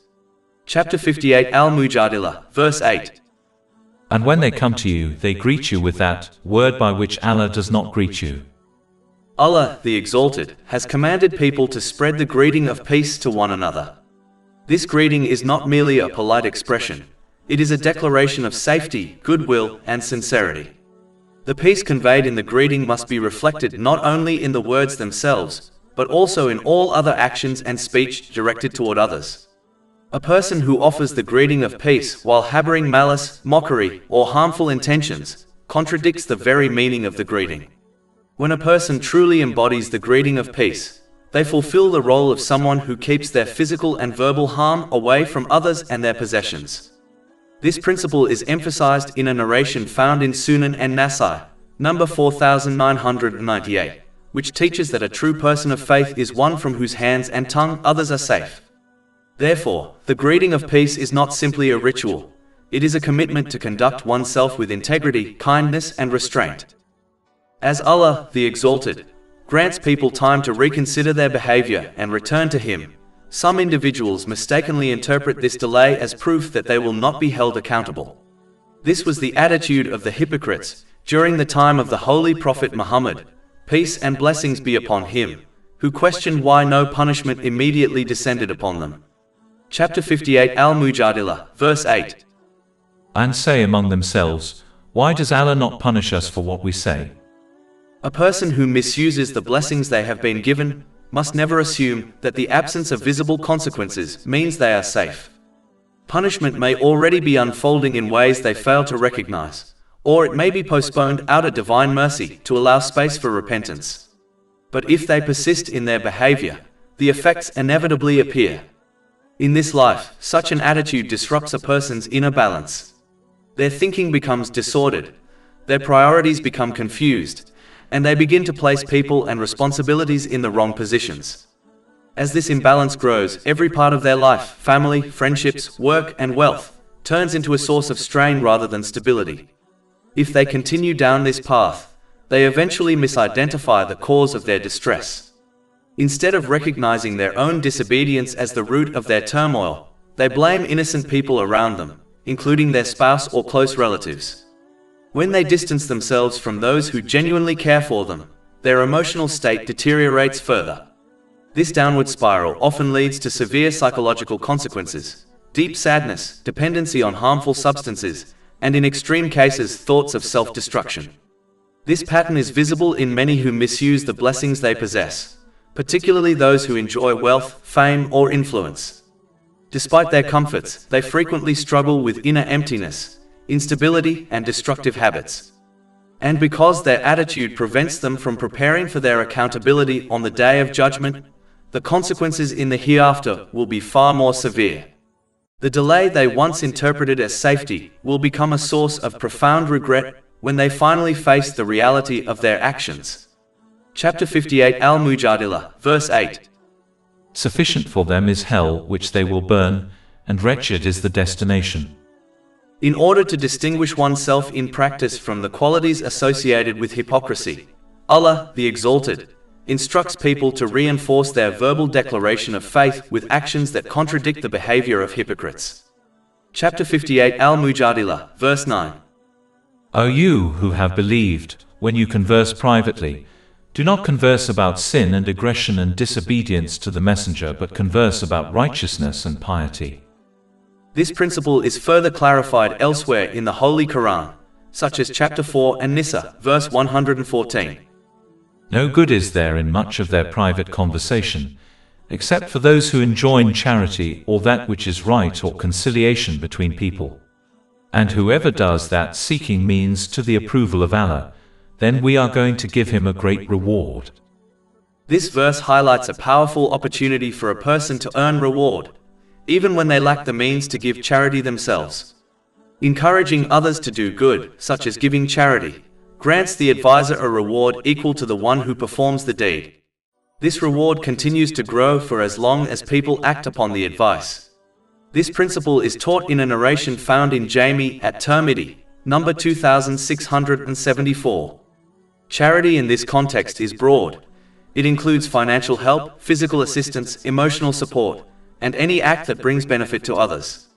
Chapter 58 Al-Mujadila, verse 8. And when they come to you, they greet you with that word by which Allah does not greet you. Allah, the Exalted, has commanded people to spread the greeting of peace to one another. This greeting is not merely a polite expression, it is a declaration of safety, goodwill, and sincerity. The peace conveyed in the greeting must be reflected not only in the words themselves, but also in all other actions and speech directed toward others. A person who offers the greeting of peace while harboring malice, mockery, or harmful intentions contradicts the very meaning of the greeting. When a person truly embodies the greeting of peace, they fulfill the role of someone who keeps their physical and verbal harm away from others and their possessions. This principle is emphasized in a narration found in Sunan and Nasai, number 4998, which teaches that a true person of faith is one from whose hands and tongue others are safe. Therefore, the greeting of peace is not simply a ritual, it is a commitment to conduct oneself with integrity, kindness, and restraint. As Allah, the Exalted, grants people time to reconsider their behavior and return to Him, some individuals mistakenly interpret this delay as proof that they will not be held accountable. This was the attitude of the hypocrites during the time of the Holy Prophet Muhammad, peace and blessings be upon him, who questioned why no punishment immediately descended upon them. Chapter 58 Al-Mujadila, verse 8. And say among themselves, why does Allah not punish us for what we say? A person who misuses the blessings they have been given must never assume that the absence of visible consequences means they are safe. Punishment may already be unfolding in ways they fail to recognize, or it may be postponed out of divine mercy to allow space for repentance. But if they persist in their behavior, the effects inevitably appear. In this life, such an attitude disrupts a person's inner balance. Their thinking becomes disordered, their priorities become confused, and they begin to place people and responsibilities in the wrong positions. As this imbalance grows, every part of their life, family, friendships, work, and wealth, turns into a source of strain rather than stability. If they continue down this path, they eventually misidentify the cause of their distress. Instead of recognizing their own disobedience as the root of their turmoil, they blame innocent people around them, including their spouse or close relatives. When they distance themselves from those who genuinely care for them, their emotional state deteriorates further. This downward spiral often leads to severe psychological consequences, deep sadness, dependency on harmful substances, and in extreme cases, thoughts of self-destruction. This pattern is visible in many who misuse the blessings they possess, particularly those who enjoy wealth, fame, or influence. Despite their comforts, they frequently struggle with inner emptiness, instability, and destructive habits. And because their attitude prevents them from preparing for their accountability on the day of judgment, the consequences in the hereafter will be far more severe. The delay they once interpreted as safety will become a source of profound regret when they finally face the reality of their actions. Chapter 58 Al-Mujadila, verse 8. Sufficient for them is hell which they will burn, and wretched is the destination. In order to distinguish oneself in practice from the qualities associated with hypocrisy, Allah, the Exalted, instructs people to reinforce their verbal declaration of faith with actions that contradict the behavior of hypocrites. Chapter 58 Al-Mujadila, verse 9. O you who have believed, when you converse privately, do not converse about sin and aggression and disobedience to the Messenger, but converse about righteousness and piety. This principle is further clarified elsewhere in the Holy Quran, such as chapter 4 An-Nisa, verse 114. No good is there in much of their private conversation, except for those who enjoin charity or that which is right or conciliation between people. And whoever does that seeking means to the approval of Allah, then we are going to give him a great reward. This verse highlights a powerful opportunity for a person to earn reward, even when they lack the means to give charity themselves. Encouraging others to do good, such as giving charity, grants the advisor a reward equal to the one who performs the deed. This reward continues to grow for as long as people act upon the advice. This principle is taught in a narration found in Jami at Tirmidhi, number 2674. Charity in this context is broad. It includes financial help, physical assistance, emotional support, and any act that brings benefit to others.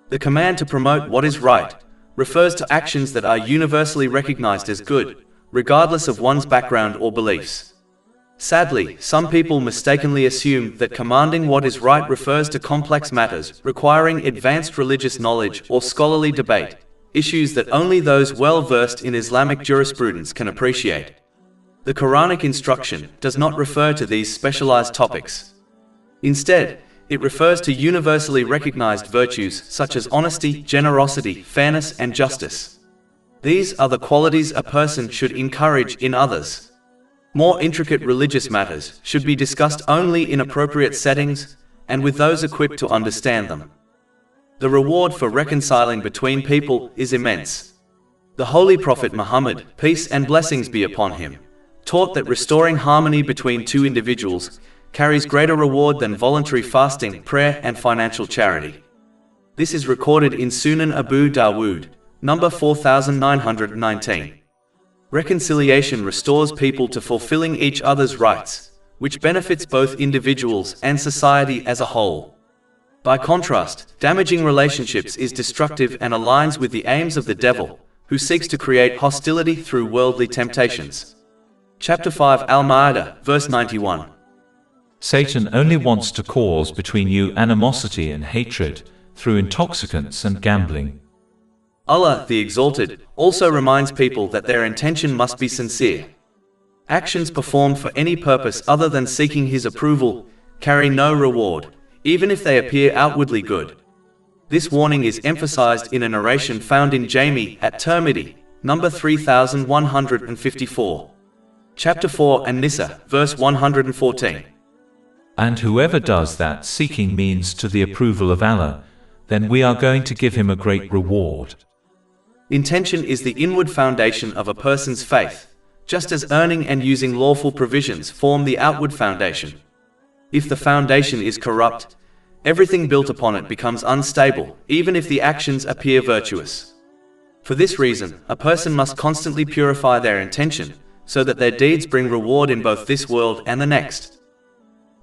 The command to promote what is right refers to actions that are universally recognized as good, regardless of one's background or beliefs. Sadly, some people mistakenly assume that commanding what is right refers to complex matters requiring advanced religious knowledge or scholarly debate, issues that only those well-versed in Islamic jurisprudence can appreciate. The Quranic instruction does not refer to these specialized topics. Instead, it refers to universally recognized virtues such as honesty, generosity, fairness, and justice. These are the qualities a person should encourage in others. More intricate religious matters should be discussed only in appropriate settings and with those equipped to understand them. The reward for reconciling between people is immense. The Holy Prophet Muhammad, peace and blessings be upon him, taught that restoring harmony between two individuals carries greater reward than voluntary fasting, prayer, and financial charity. This is recorded in Sunan Abu Dawood, number 4919. Reconciliation restores people to fulfilling each other's rights, which benefits both individuals and society as a whole. By contrast, damaging relationships is destructive and aligns with the aims of the devil, who seeks to create hostility through worldly temptations. Chapter 5 Al-Ma'idah, verse 91. Satan only wants to cause between you animosity and hatred through intoxicants and gambling. Allah, the Exalted, also reminds people that their intention must be sincere. Actions performed for any purpose other than seeking His approval carry no reward, even if they appear outwardly good. This warning is emphasized in a narration found in Jami at Tirmidhi, number 3154. Chapter 4 An-Nisa, verse 114. And whoever does that seeking means to the approval of Allah, then we are going to give him a great reward. Intention is the inward foundation of a person's faith, just as earning and using lawful provisions form the outward foundation. If the foundation is corrupt, everything built upon it becomes unstable, even if the actions appear virtuous. For this reason, a person must constantly purify their intention, so that their deeds bring reward in both this world and the next.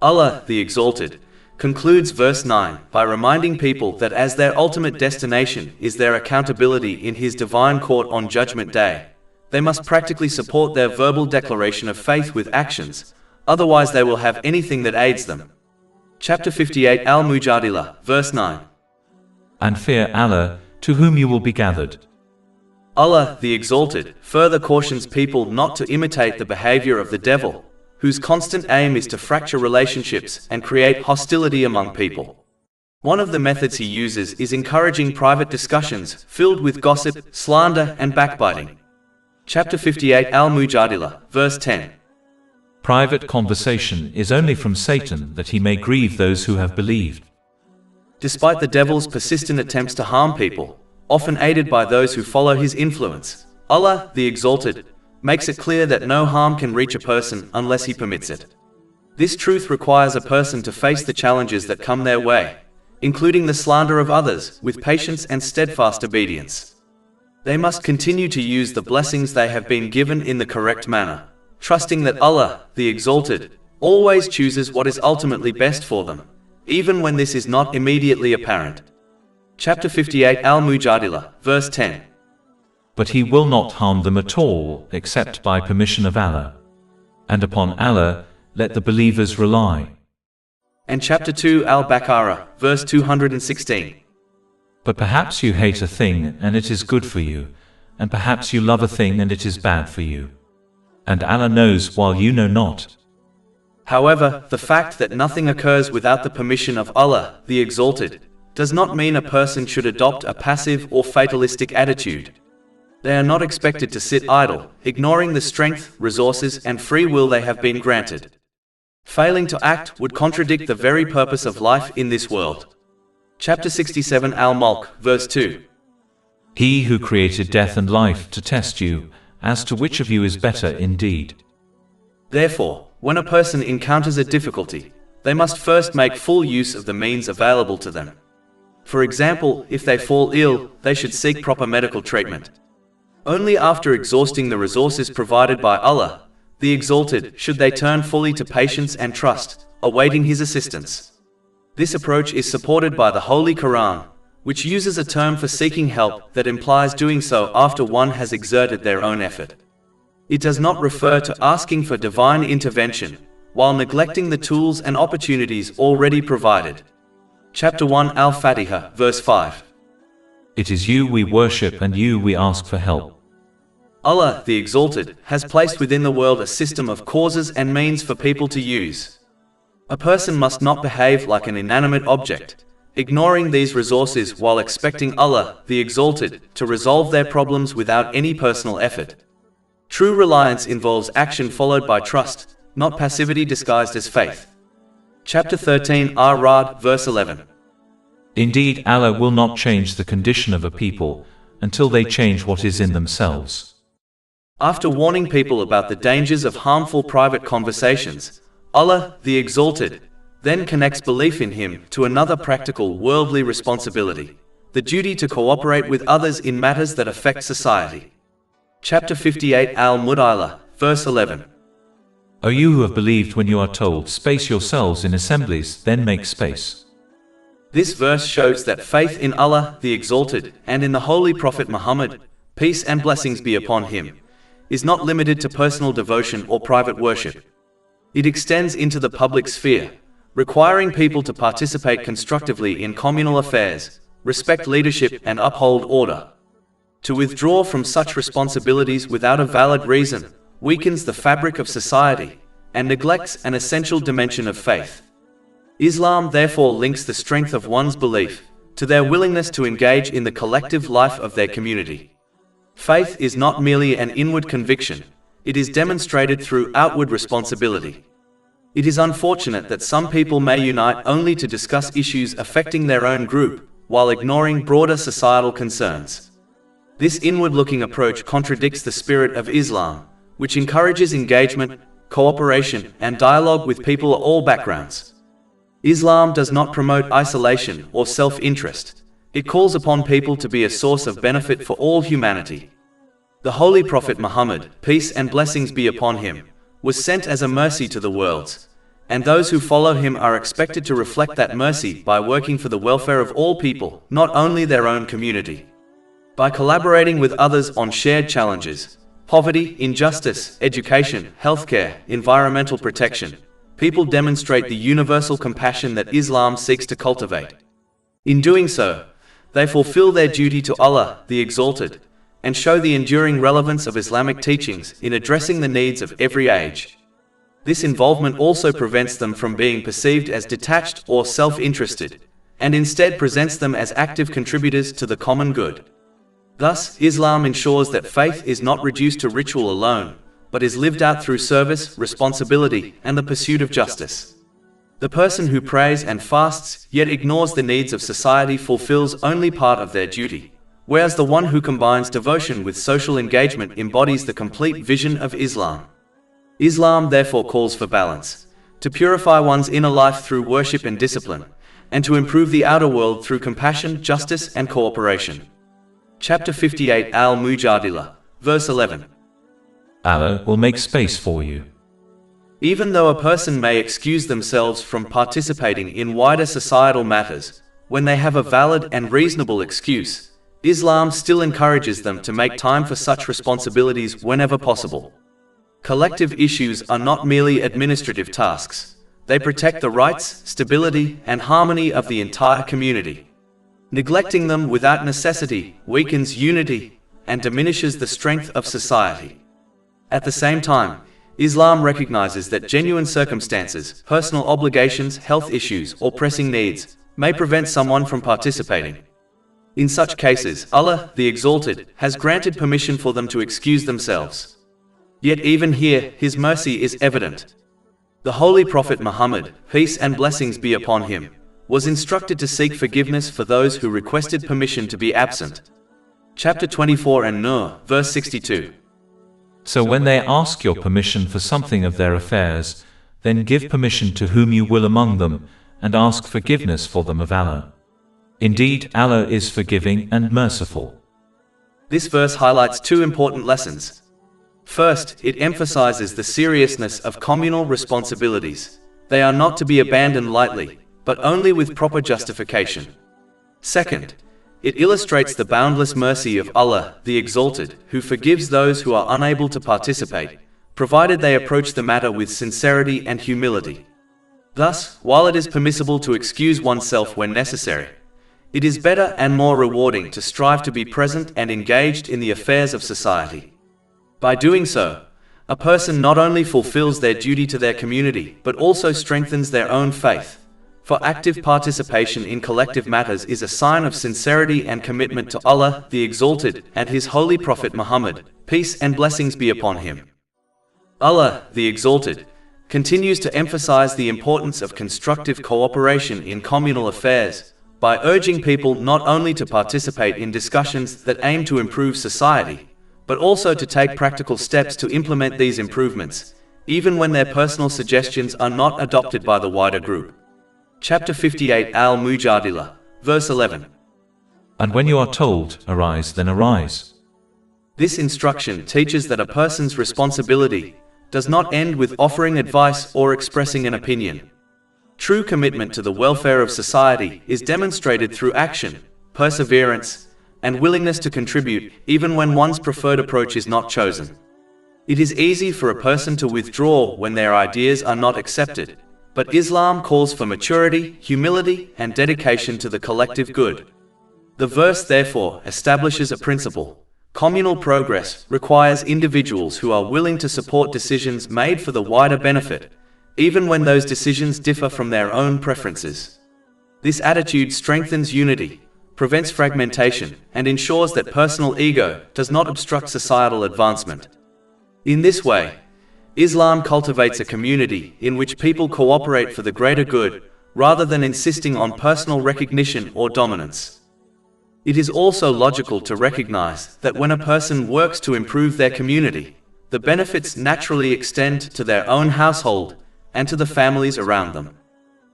Allah, the Exalted, concludes verse 9 by reminding people that as their ultimate destination is their accountability in His divine court on Judgment Day, they must practically support their verbal declaration of faith with actions, otherwise they will have anything that aids them. Chapter 58 Al-Mujadila, verse 9. And fear Allah, to whom you will be gathered. Allah, the Exalted, further cautions people not to imitate the behavior of the devil, whose constant aim is to fracture relationships and create hostility among people. One of the methods he uses is encouraging private discussions filled with gossip, slander, and backbiting. Chapter 58 Al-Mujadila, verse 10. Private conversation is only from Satan that he may grieve those who have believed. Despite the devil's persistent attempts to harm people, often aided by those who follow his influence, Allah, the Exalted, makes it clear that no harm can reach a person unless he permits it. This truth requires a person to face the challenges that come their way, including the slander of others, with patience and steadfast obedience. They must continue to use the blessings they have been given in the correct manner, trusting that Allah, the Exalted, always chooses what is ultimately best for them, even when this is not immediately apparent. Chapter 58 Al-Mujadila, verse 10. But he will not harm them at all, except by permission of Allah. And upon Allah, let the believers rely. And chapter 2 Al-Baqarah, verse 216. But perhaps you hate a thing and it is good for you, and perhaps you love a thing and it is bad for you. And Allah knows while you know not. However, the fact that nothing occurs without the permission of Allah, the Exalted, does not mean a person should adopt a passive or fatalistic attitude. They are not expected to sit idle, ignoring the strength, resources, and free will they have been granted. Failing to act would contradict the very purpose of life in this world. Chapter 67 Al-Mulk, verse 2. He who created death and life to test you, as to which of you is better indeed. Therefore, when a person encounters a difficulty, they must first make full use of the means available to them. For example, if they fall ill, they should seek proper medical treatment. Only after exhausting the resources provided by Allah, the Exalted, should they turn fully to patience and trust, awaiting His assistance. This approach is supported by the Holy Quran, which uses a term for seeking help that implies doing so after one has exerted their own effort. It does not refer to asking for divine intervention, while neglecting the tools and opportunities already provided. Chapter 1 Al-Fatiha, verse 5. It is you we worship and you we ask for help. Allah, the Exalted, has placed within the world a system of causes and means for people to use. A person must not behave like an inanimate object, ignoring these resources while expecting Allah, the Exalted, to resolve their problems without any personal effort. True reliance involves action followed by trust, not passivity disguised as faith. Chapter 13 Ar-Ra'd, verse 11. Indeed, Allah will not change the condition of a people until they change what is in themselves. After warning people about the dangers of harmful private conversations, Allah, the Exalted, then connects belief in Him to another practical worldly responsibility, the duty to cooperate with others in matters that affect society. Chapter 58 Al-Mujadila, verse 11. O you who have believed, when you are told, space yourselves in assemblies, then make space. This verse shows that faith in Allah, the Exalted, and in the Holy Prophet Muhammad, peace and blessings be upon him, is not limited to personal devotion or private worship. It extends into the public sphere, requiring people to participate constructively in communal affairs, respect leadership, and uphold order. To withdraw from such responsibilities without a valid reason weakens the fabric of society and neglects an essential dimension of faith. Islam therefore links the strength of one's belief to their willingness to engage in the collective life of their community. Faith is not merely an inward conviction, it is demonstrated through outward responsibility. It is unfortunate that some people may unite only to discuss issues affecting their own group, while ignoring broader societal concerns. This inward-looking approach contradicts the spirit of Islam, which encourages engagement, cooperation, and dialogue with people of all backgrounds. Islam does not promote isolation or self-interest. It calls upon people to be a source of benefit for all humanity. The Holy Prophet Muhammad, peace and blessings be upon him, was sent as a mercy to the worlds, and those who follow him are expected to reflect that mercy by working for the welfare of all people, not only their own community. By collaborating with others on shared challenges, poverty, injustice, education, healthcare, environmental protection, people demonstrate the universal compassion that Islam seeks to cultivate. In doing so, they fulfill their duty to Allah, the Exalted, and show the enduring relevance of Islamic teachings in addressing the needs of every age. This involvement also prevents them from being perceived as detached or self-interested, and instead presents them as active contributors to the common good. Thus, Islam ensures that faith is not reduced to ritual alone, but is lived out through service, responsibility, and the pursuit of justice. The person who prays and fasts yet ignores the needs of society fulfills only part of their duty, whereas the one who combines devotion with social engagement embodies the complete vision of Islam. Islam therefore calls for balance, to purify one's inner life through worship and discipline, and to improve the outer world through compassion, justice, and cooperation. Chapter 58 Al-Mujadila, verse 11. Allah will make space for you. Even though a person may excuse themselves from participating in wider societal matters, when they have a valid and reasonable excuse, Islam still encourages them to make time for such responsibilities whenever possible. Collective issues are not merely administrative tasks. They protect the rights, stability, and harmony of the entire community. Neglecting them without necessity weakens unity and diminishes the strength of society. At the same time, Islam recognizes that genuine circumstances, personal obligations, health issues, or pressing needs may prevent someone from participating. In such cases, Allah, the Exalted, has granted permission for them to excuse themselves. Yet even here, His mercy is evident. The Holy Prophet Muhammad, peace and blessings be upon him, was instructed to seek forgiveness for those who requested permission to be absent. Chapter 24 An-Nur, verse 62. So when they ask your permission for something of their affairs, then give permission to whom you will among them, and ask forgiveness for them of Allah. Indeed, Allah is forgiving and merciful. This verse highlights two important lessons. First, it emphasizes the seriousness of communal responsibilities. They are not to be abandoned lightly, but only with proper justification. Second, it illustrates the boundless mercy of Allah, the Exalted, who forgives those who are unable to participate, provided they approach the matter with sincerity and humility. Thus, while it is permissible to excuse oneself when necessary, it is better and more rewarding to strive to be present and engaged in the affairs of society. By doing so, a person not only fulfills their duty to their community, but also strengthens their own faith. For active participation in collective matters is a sign of sincerity and commitment to Allah, the Exalted, and His Holy Prophet Muhammad, peace and blessings be upon him. Allah, the Exalted, continues to emphasize the importance of constructive cooperation in communal affairs, by urging people not only to participate in discussions that aim to improve society, but also to take practical steps to implement these improvements, even when their personal suggestions are not adopted by the wider group. Chapter 58 Al-Mujadila, verse 11. And when you are told, arise, then arise. This instruction teaches that a person's responsibility does not end with offering advice or expressing an opinion. True commitment to the welfare of society is demonstrated through action, perseverance, and willingness to contribute even when one's preferred approach is not chosen. It is easy for a person to withdraw when their ideas are not accepted, but Islam calls for maturity, humility, and dedication to the collective good. The verse therefore establishes a principle. Communal progress requires individuals who are willing to support decisions made for the wider benefit, even when those decisions differ from their own preferences. This attitude strengthens unity, prevents fragmentation, and ensures that personal ego does not obstruct societal advancement. In this way, Islam cultivates a community in which people cooperate for the greater good, rather than insisting on personal recognition or dominance. It is also logical to recognize that when a person works to improve their community, the benefits naturally extend to their own household and to the families around them.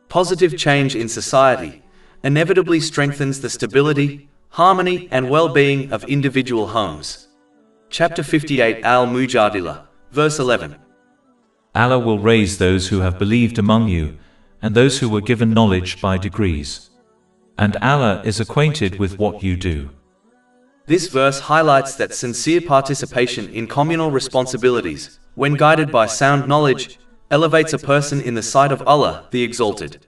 Positive change in society inevitably strengthens the stability, harmony, and well-being of individual homes. Chapter 58 Al-Mujadila, verse 11. Allah will raise those who have believed among you, and those who were given knowledge by degrees. And Allah is acquainted with what you do. This verse highlights that sincere participation in communal responsibilities, when guided by sound knowledge, elevates a person in the sight of Allah, the Exalted.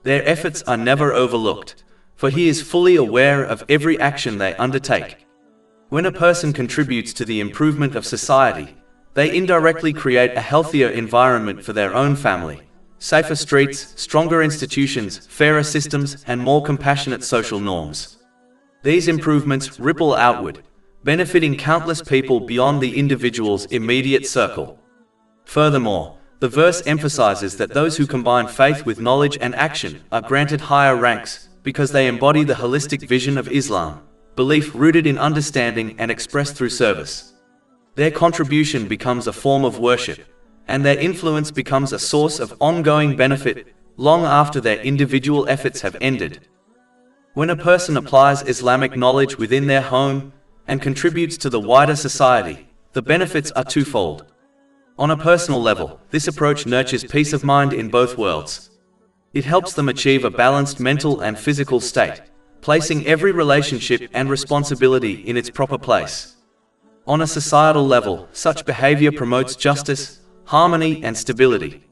Their efforts are never overlooked, for He is fully aware of every action they undertake. When a person contributes to the improvement of society, they indirectly create a healthier environment for their own family, safer streets, stronger institutions, fairer systems, and more compassionate social norms. These improvements ripple outward, benefiting countless people beyond the individual's immediate circle. Furthermore, the verse emphasizes that those who combine faith with knowledge and action are granted higher ranks because they embody the holistic vision of Islam, belief rooted in understanding and expressed through service. Their contribution becomes a form of worship, and their influence becomes a source of ongoing benefit long after their individual efforts have ended. When a person applies Islamic knowledge within their home and contributes to the wider society, the benefits are twofold. On a personal level, this approach nurtures peace of mind in both worlds. It helps them achieve a balanced mental and physical state, placing every relationship and responsibility in its proper place. On a societal level, such behavior promotes justice, harmony, and stability.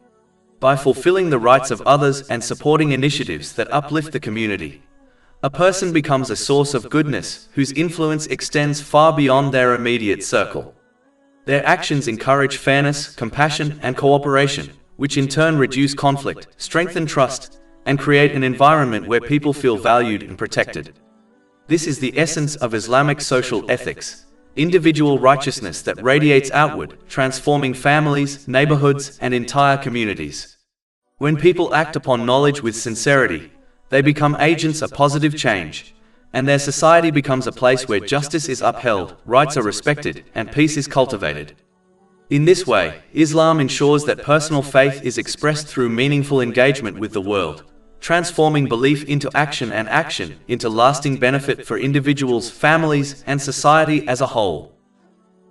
By fulfilling the rights of others and supporting initiatives that uplift the community, a person becomes a source of goodness whose influence extends far beyond their immediate circle. Their actions encourage fairness, compassion, and cooperation, which in turn reduce conflict, strengthen trust, and create an environment where people feel valued and protected. This is the essence of Islamic social ethics, individual righteousness that radiates outward, transforming families, neighborhoods, and entire communities. When people act upon knowledge with sincerity, they become agents of positive change, and their society becomes a place where justice is upheld, rights are respected, and peace is cultivated. In this way, Islam ensures that personal faith is expressed through meaningful engagement with the world, transforming belief into action and action into lasting benefit for individuals, families, and society as a whole.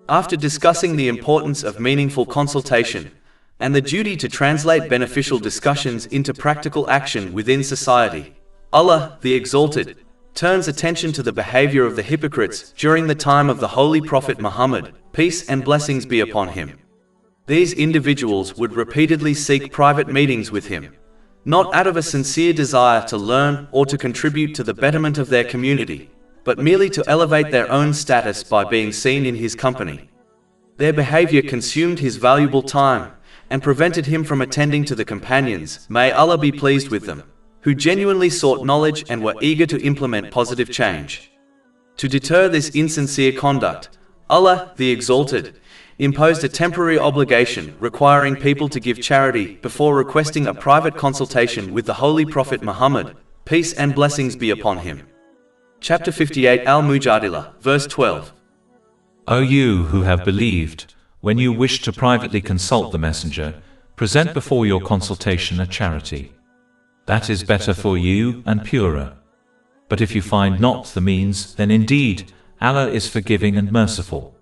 After discussing the importance of meaningful consultation and the duty to translate beneficial discussions into practical action within society, Allah, the Exalted, turns attention to the behavior of the hypocrites during the time of the Holy Prophet Muhammad, peace and blessings be upon him. These individuals would repeatedly seek private meetings with him, not out of a sincere desire to learn or to contribute to the betterment of their community, but merely to elevate their own status by being seen in his company. Their behavior consumed his valuable time and prevented him from attending to the companions, may Allah be pleased with them, who genuinely sought knowledge and were eager to implement positive change. To deter this insincere conduct, Allah, the Exalted, imposed a temporary obligation requiring people to give charity before requesting a private consultation with the Holy Prophet Muhammad, peace and blessings be upon him. Chapter 58 Al-Mujadila, verse 12. O you who have believed, when you wish to privately consult the Messenger, present before your consultation a charity. That is better for you and purer. But if you find not the means, then indeed, Allah is forgiving and merciful.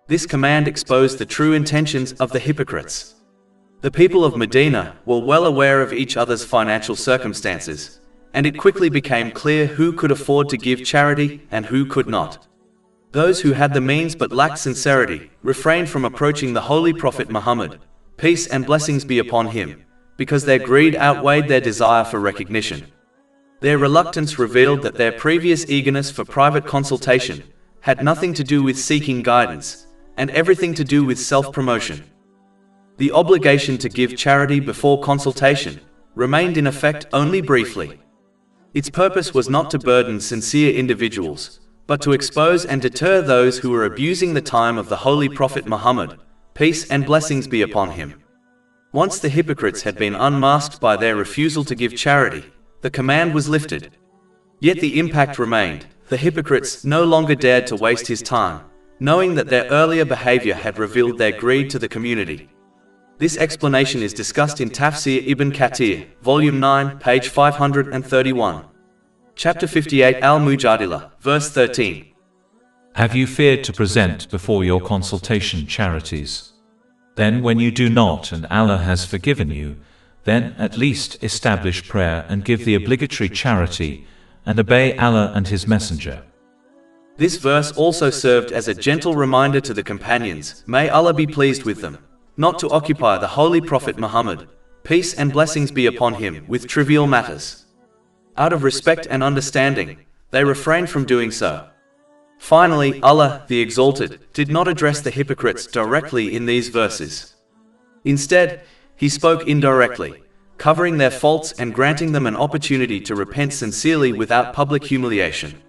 This command exposed the true intentions of the hypocrites. The people of Medina were well aware of each other's financial circumstances, and it quickly became clear who could afford to give charity and who could not. Those who had the means but lacked sincerity refrained from approaching the Holy Prophet Muhammad, peace and blessings be upon him, because their greed outweighed their desire for recognition. Their reluctance revealed that their previous eagerness for private consultation had nothing to do with seeking guidance, and everything to do with self-promotion. The obligation to give charity before consultation remained in effect only briefly. Its purpose was not to burden sincere individuals, but to expose and deter those who were abusing the time of the Holy Prophet Muhammad, peace and blessings be upon him. Once the hypocrites had been unmasked by their refusal to give charity, the command was lifted. Yet the impact remained. The hypocrites no longer dared to waste his time, knowing that their earlier behavior had revealed their greed to the community. This explanation is discussed in Tafsir Ibn Kathir, Volume 9, page 531. Chapter 58 Al-Mujadila, verse 13. Have you feared to present before your consultation charities? Then when you do not and Allah has forgiven you, then at least establish prayer and give the obligatory charity, and obey Allah and His Messenger. This verse also served as a gentle reminder to the companions, may Allah be pleased with them, not to occupy the Holy Prophet Muhammad, peace and blessings be upon him, with trivial matters. Out of respect and understanding, they refrained from doing so. Finally, Allah, the Exalted, did not address the hypocrites directly in these verses. Instead, He spoke indirectly, covering their faults and granting them an opportunity to repent sincerely without public humiliation.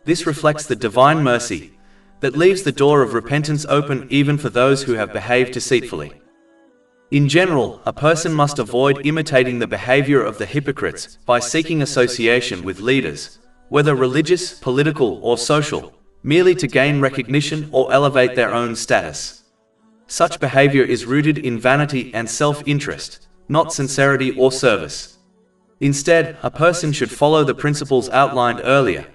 This reflects the divine mercy that leaves the door of repentance open even for those who have behaved deceitfully. In general, a person must avoid imitating the behavior of the hypocrites by seeking association with leaders, whether religious, political, or social, merely to gain recognition or elevate their own status. Such behavior is rooted in vanity and self-interest, not sincerity or service. Instead, a person should follow the principles outlined earlier.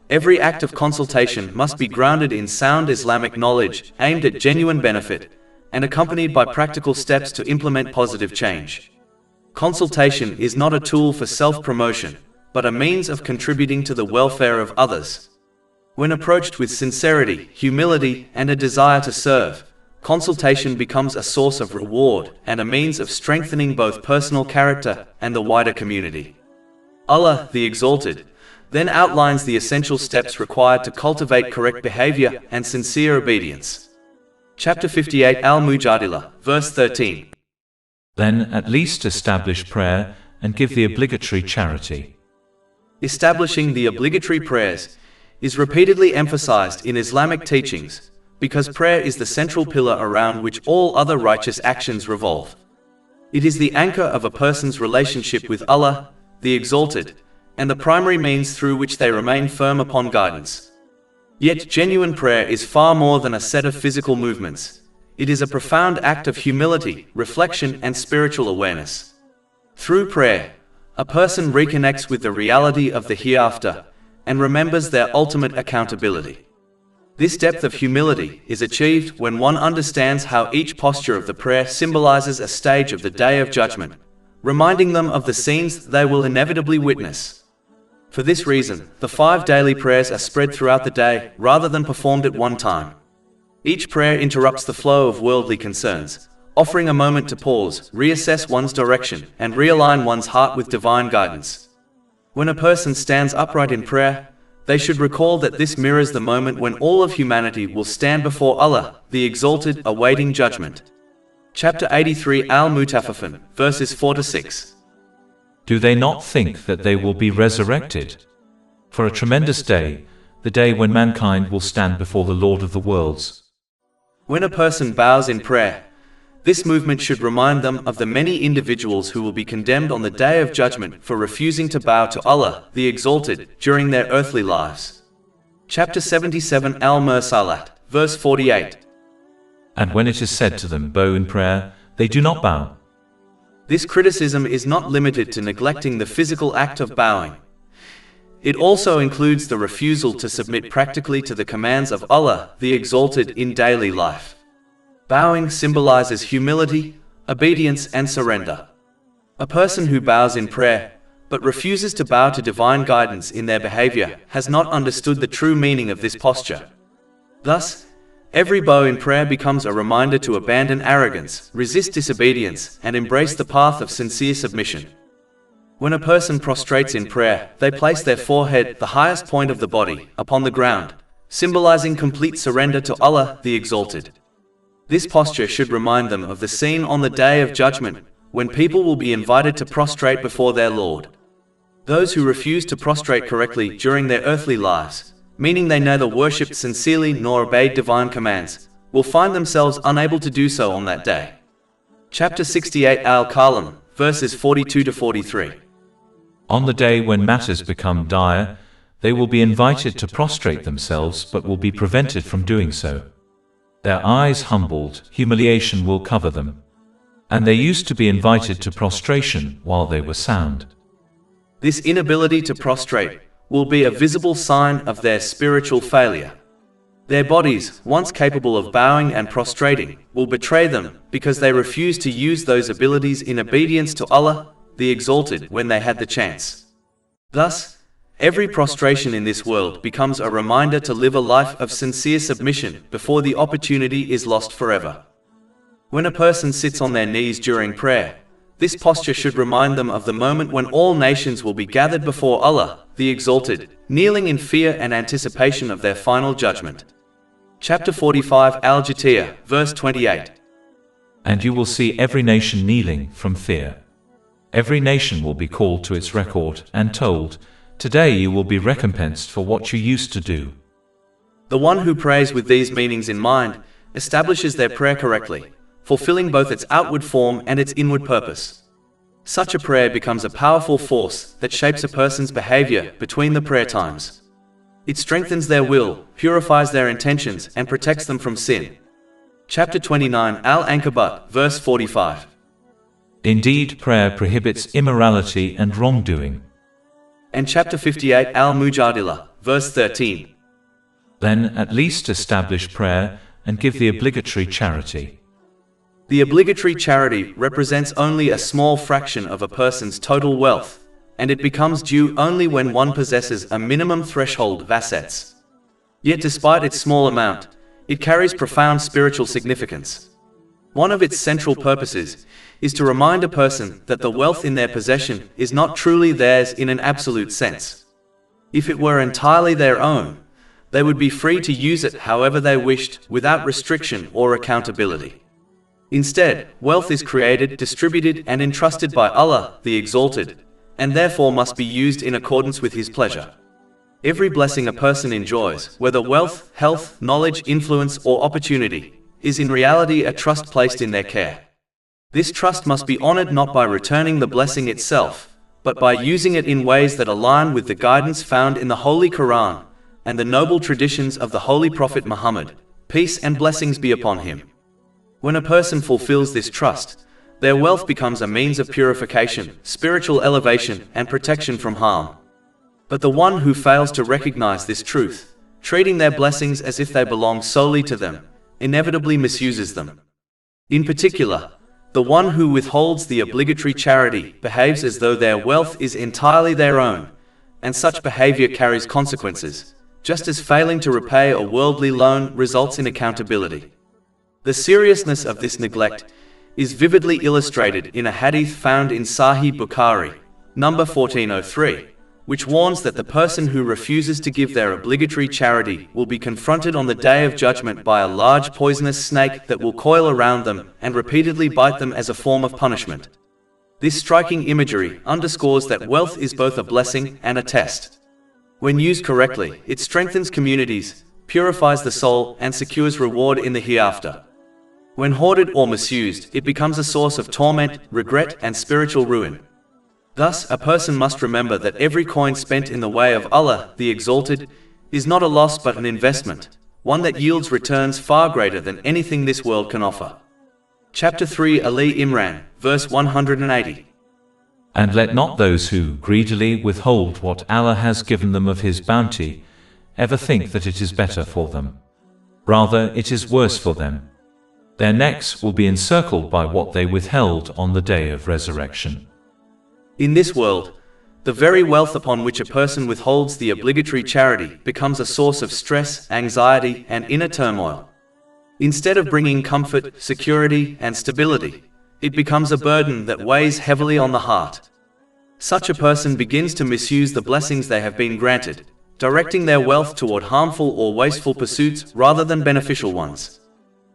Every act of consultation must be grounded in sound Islamic knowledge, aimed at genuine benefit, and accompanied by practical steps to implement positive change. Consultation is not a tool for self-promotion, but a means of contributing to the welfare of others. When approached with sincerity, humility, and a desire to serve, consultation becomes a source of reward and a means of strengthening both personal character and the wider community. Allah, the Exalted, then outlines the essential steps required to cultivate correct behavior and sincere obedience. Chapter 58 Al-Mujadila, verse 13. Then at least establish prayer and give the obligatory charity. Establishing the obligatory prayers is repeatedly emphasized in Islamic teachings because prayer is the central pillar around which all other righteous actions revolve. It is the anchor of a person's relationship with Allah, the Exalted, and the primary means through which they remain firm upon guidance. Yet genuine prayer is far more than a set of physical movements. It is a profound act of humility, reflection, and spiritual awareness. Through prayer, a person reconnects with the reality of the hereafter and remembers their ultimate accountability. This depth of humility is achieved when one understands how each posture of the prayer symbolizes a stage of the Day of Judgment, reminding them of the scenes they will inevitably witness. For this reason, the 5 daily prayers are spread throughout the day rather than performed at one time. Each prayer interrupts the flow of worldly concerns, offering a moment to pause, reassess one's direction, and realign one's heart with divine guidance. When a person stands upright in prayer, they should recall that this mirrors the moment when all of humanity will stand before Allah, the Exalted, awaiting judgment. Chapter 83 Al-Mutaffifin, verses 4-6. Do they not think that they will be resurrected? For a tremendous day, the day when mankind will stand before the Lord of the worlds. When a person bows in prayer, this movement should remind them of the many individuals who will be condemned on the Day of Judgment for refusing to bow to Allah, the Exalted, during their earthly lives. Chapter 77 Al-Mursalat, verse 48. And when it is said to them, bow in prayer, they do not bow. This criticism is not limited to neglecting the physical act of bowing. It also includes the refusal to submit practically to the commands of Allah, the Exalted, in daily life. Bowing symbolizes humility, obedience, and surrender. A person who bows in prayer, but refuses to bow to divine guidance in their behavior, has not understood the true meaning of this posture. Thus, every bow in prayer becomes a reminder to abandon arrogance, resist disobedience, and embrace the path of sincere submission. When a person prostrates in prayer, they place their forehead, the highest point of the body, upon the ground, symbolizing complete surrender to Allah, the Exalted. This posture should remind them of the scene on the Day of Judgment, when people will be invited to prostrate before their Lord. Those who refuse to prostrate correctly during their earthly lives, meaning they neither worshipped sincerely nor obeyed divine commands, will find themselves unable to do so on that day. Chapter 68 Al-Kalam, verses 42-43. On the day when matters become dire, they will be invited to prostrate themselves but will be prevented from doing so. Their eyes humbled, humiliation will cover them. And they used to be invited to prostration while they were sound. This inability to prostrate will be a visible sign of their spiritual failure. Their bodies, once capable of bowing and prostrating, will betray them because they refuse to use those abilities in obedience to Allah, the Exalted, when they had the chance. Thus, every prostration in this world becomes a reminder to live a life of sincere submission before the opportunity is lost forever. When a person sits on their knees during prayer, this posture should remind them of the moment when all nations will be gathered before Allah, the Exalted, kneeling in fear and anticipation of their final judgment. Chapter 45 Al-Jatiyah, verse 28. And you will see every nation kneeling from fear. Every nation will be called to its record and told, "Today you will be recompensed for what you used to do." The one who prays with these meanings in mind establishes their prayer correctly, fulfilling both its outward form and its inward purpose. Such a prayer becomes a powerful force that shapes a person's behavior between the prayer times. It strengthens their will, purifies their intentions, and protects them from sin. Chapter 29 Al-Ankabut, verse 45. Indeed, prayer prohibits immorality and wrongdoing. And chapter 58 Al-Mujadila, verse 13. Then at least establish prayer and give the obligatory charity. The obligatory charity represents only a small fraction of a person's total wealth, and it becomes due only when one possesses a minimum threshold of assets. Yet despite its small amount, it carries profound spiritual significance. One of its central purposes is to remind a person that the wealth in their possession is not truly theirs in an absolute sense. If it were entirely their own, they would be free to use it however they wished, without restriction or accountability. Instead, wealth is created, distributed, and entrusted by Allah, the Exalted, and therefore must be used in accordance with His pleasure. Every blessing a person enjoys, whether wealth, health, knowledge, influence, or opportunity, is in reality a trust placed in their care. This trust must be honored not by returning the blessing itself, but by using it in ways that align with the guidance found in the Holy Quran and the noble traditions of the Holy Prophet Muhammad, peace and blessings be upon him. When a person fulfills this trust, their wealth becomes a means of purification, spiritual elevation, and protection from harm. But the one who fails to recognize this truth, treating their blessings as if they belong solely to them, inevitably misuses them. In particular, the one who withholds the obligatory charity behaves as though their wealth is entirely their own, and such behavior carries consequences, just as failing to repay a worldly loan results in accountability. The seriousness of this neglect is vividly illustrated in a hadith found in Sahih Bukhari, number 1403, which warns that the person who refuses to give their obligatory charity will be confronted on the Day of Judgment by a large poisonous snake that will coil around them and repeatedly bite them as a form of punishment. This striking imagery underscores that wealth is both a blessing and a test. When used correctly, it strengthens communities, purifies the soul, and secures reward in the hereafter. When hoarded or misused, it becomes a source of torment, regret, and spiritual ruin. Thus, a person must remember that every coin spent in the way of Allah, the Exalted, is not a loss but an investment, one that yields returns far greater than anything this world can offer. Chapter 3 Ali Imran, verse 180. And let not those who greedily withhold what Allah has given them of His bounty ever think that it is better for them. Rather, it is worse for them. Their necks will be encircled by what they withheld on the day of resurrection. In this world, the very wealth upon which a person withholds the obligatory charity becomes a source of stress, anxiety, and inner turmoil. Instead of bringing comfort, security, and stability, it becomes a burden that weighs heavily on the heart. Such a person begins to misuse the blessings they have been granted, directing their wealth toward harmful or wasteful pursuits rather than beneficial ones.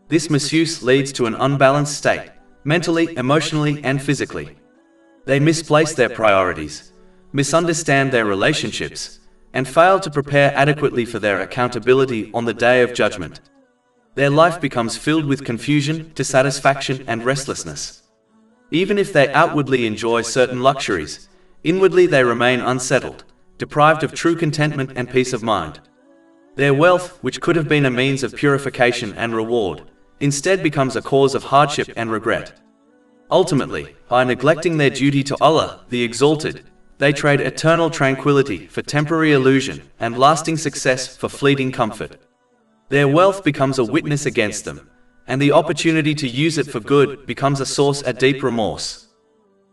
This misuse leads to an unbalanced state, mentally, emotionally, and physically. They misplace their priorities, misunderstand their relationships, and fail to prepare adequately for their accountability on the Day of Judgment. Their life becomes filled with confusion, dissatisfaction, and restlessness. Even if they outwardly enjoy certain luxuries, inwardly they remain unsettled, deprived of true contentment and peace of mind. Their wealth, which could have been a means of purification and reward, instead becomes a cause of hardship and regret. Ultimately, by neglecting their duty to Allah, the Exalted, they trade eternal tranquility for temporary illusion and lasting success for fleeting comfort. Their wealth becomes a witness against them, and the opportunity to use it for good becomes a source of deep remorse.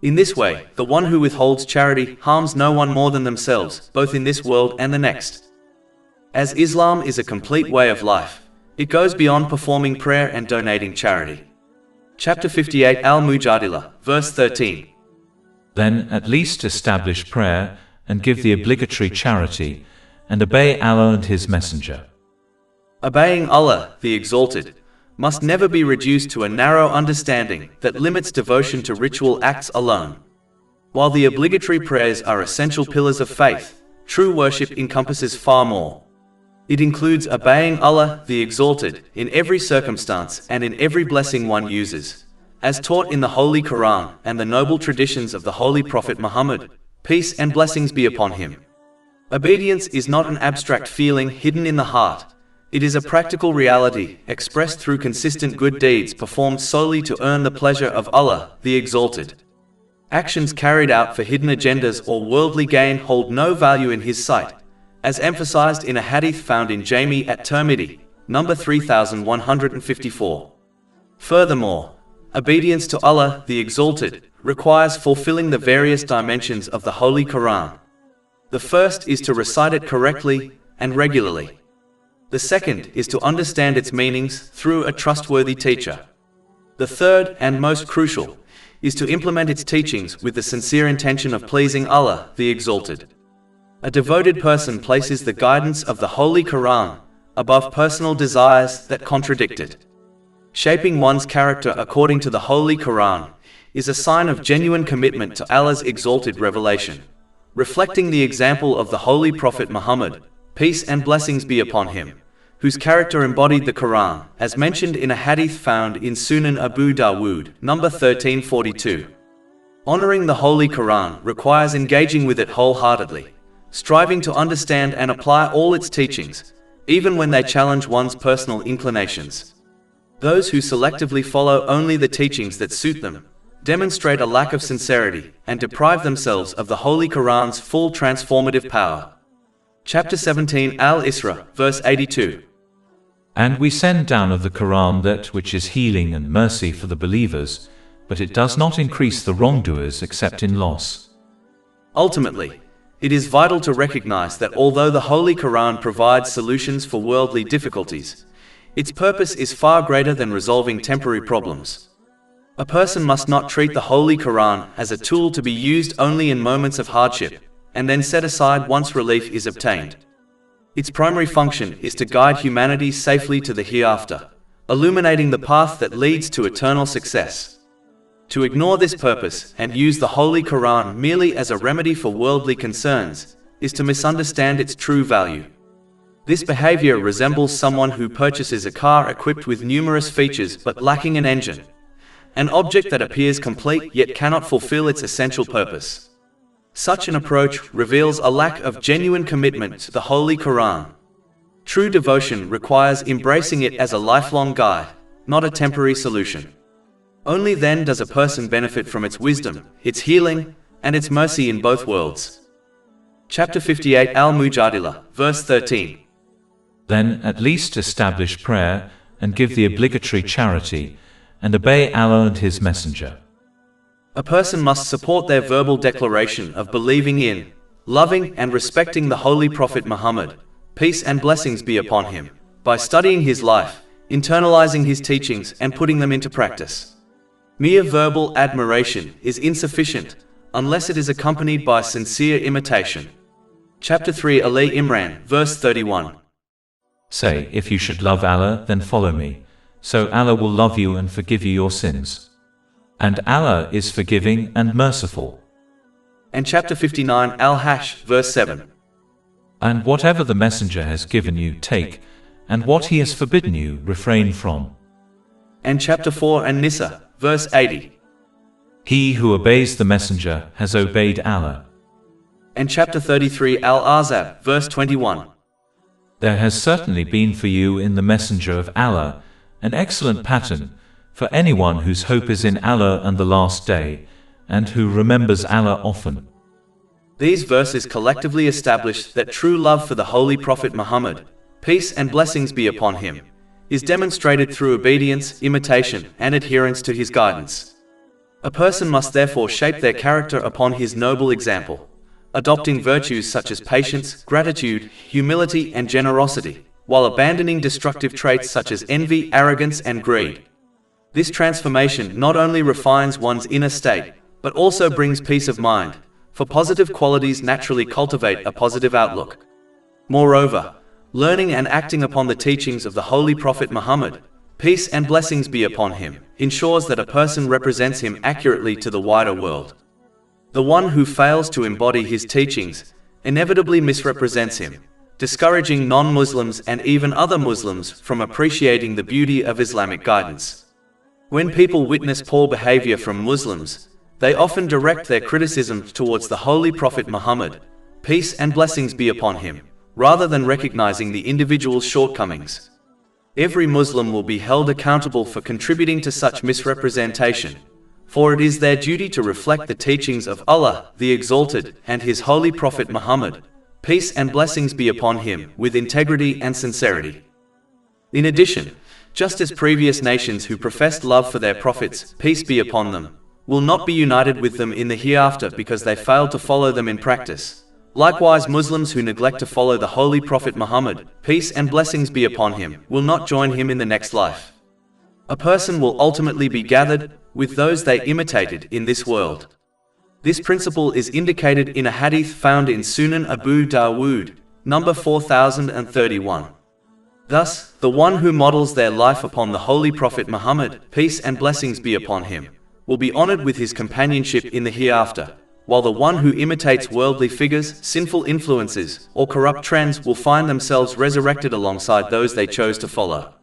In this way, the one who withholds charity harms no one more than themselves, both in this world and the next. As Islam is a complete way of life, it goes beyond performing prayer and donating charity. Chapter 58 Al-Mujadila, verse 13. Then at least establish prayer, and give the obligatory charity, and obey Allah and His Messenger. Obeying Allah, the Exalted, must never be reduced to a narrow understanding that limits devotion to ritual acts alone. While the obligatory prayers are essential pillars of faith, true worship encompasses far more. It includes obeying Allah, the Exalted, in every circumstance and in every blessing one uses, as taught in the Holy Quran and the noble traditions of the Holy Prophet Muhammad, peace and blessings be upon him. Obedience is not an abstract feeling hidden in the heart. It is a practical reality, expressed through consistent good deeds performed solely to earn the pleasure of Allah, the Exalted. Actions carried out for hidden agendas or worldly gain hold no value in His sight, as emphasized in a hadith found in Jami at-Tirmidhi, number 3154. Furthermore, obedience to Allah, the Exalted, requires fulfilling the various dimensions of the Holy Quran. The first is to recite it correctly and regularly. The second is to understand its meanings through a trustworthy teacher. The third, and most crucial, is to implement its teachings with the sincere intention of pleasing Allah, the Exalted. A devoted person places the guidance of the Holy Quran above personal desires that contradict it. Shaping one's character according to the Holy Quran is a sign of genuine commitment to Allah's exalted revelation, reflecting the example of the Holy Prophet Muhammad, peace and blessings be upon him, whose character embodied the Quran, as mentioned in a hadith found in Sunan Abu Dawood, number 1342. Honoring the Holy Quran requires engaging with it wholeheartedly, striving to understand and apply all its teachings, even when they challenge one's personal inclinations. Those who selectively follow only the teachings that suit them demonstrate a lack of sincerity and deprive themselves of the Holy Quran's full transformative power. Chapter 17 Al-Isra, verse 82. And we send down of the Quran that which is healing and mercy for the believers, but it does not increase the wrongdoers except in loss. Ultimately, it is vital to recognize that although the Holy Quran provides solutions for worldly difficulties, its purpose is far greater than resolving temporary problems. A person must not treat the Holy Quran as a tool to be used only in moments of hardship, and then set aside once relief is obtained. Its primary function is to guide humanity safely to the hereafter, illuminating the path that leads to eternal success. To ignore this purpose and use the Holy Quran merely as a remedy for worldly concerns is to misunderstand its true value. This behavior resembles someone who purchases a car equipped with numerous features but lacking an engine, an object that appears complete yet cannot fulfill its essential purpose. Such an approach reveals a lack of genuine commitment to the Holy Quran. True devotion requires embracing it as a lifelong guide, not a temporary solution. Only then does a person benefit from its wisdom, its healing, and its mercy in both worlds. Chapter 58 Al-Mujadila, verse 13. Then at least establish prayer, and give the obligatory charity, and obey Allah and His Messenger. A person must support their verbal declaration of believing in, loving and respecting the Holy Prophet Muhammad, peace and blessings be upon him, by studying his life, internalizing his teachings and putting them into practice. Mere verbal admiration is insufficient unless it is accompanied by sincere imitation. Chapter 3 Ali Imran, verse 31. Say, if you should love Allah, then follow me, so Allah will love you and forgive you your sins. And Allah is forgiving and merciful. And chapter 59 Al-Hash, verse 7. And whatever the Messenger has given you, take, and what he has forbidden you, refrain from. And chapter 4 An-Nisa, verse 80. He who obeys the Messenger has obeyed Allah. And chapter 33 Al-Ahzab, verse 21. There has certainly been for you in the Messenger of Allah an excellent pattern for anyone whose hope is in Allah and the Last Day, and who remembers Allah often. These verses collectively establish that true love for the Holy Prophet Muhammad, peace and blessings be upon him, is demonstrated through obedience, imitation, and adherence to his guidance. A person must therefore shape their character upon his noble example, adopting virtues such as patience, gratitude, humility, and generosity, while abandoning destructive traits such as envy, arrogance, and greed. This transformation not only refines one's inner state, but also brings peace of mind, for positive qualities naturally cultivate a positive outlook. Moreover, learning and acting upon the teachings of the Holy Prophet Muhammad, peace and blessings be upon him, ensures that a person represents him accurately to the wider world. The one who fails to embody his teachings inevitably misrepresents him, discouraging non-Muslims and even other Muslims from appreciating the beauty of Islamic guidance. When people witness poor behavior from Muslims, they often direct their criticisms towards the Holy Prophet Muhammad, peace and blessings be upon him, rather than recognizing the individual's shortcomings. Every Muslim will be held accountable for contributing to such misrepresentation, for it is their duty to reflect the teachings of Allah, the Exalted, and His Holy Prophet Muhammad, peace and blessings be upon him, with integrity and sincerity. In addition, just as previous nations who professed love for their prophets, peace be upon them, will not be united with them in the hereafter because they failed to follow them in practice, likewise Muslims who neglect to follow the Holy Prophet Muhammad, peace and blessings be upon him, will not join him in the next life. A person will ultimately be gathered with those they imitated in this world. This principle is indicated in a hadith found in Sunan Abu Dawood, number 4031. Thus, the one who models their life upon the Holy Prophet Muhammad, peace and blessings be upon him, will be honored with his companionship in the hereafter, while the one who imitates worldly figures, sinful influences, or corrupt trends will find themselves resurrected alongside those they chose to follow.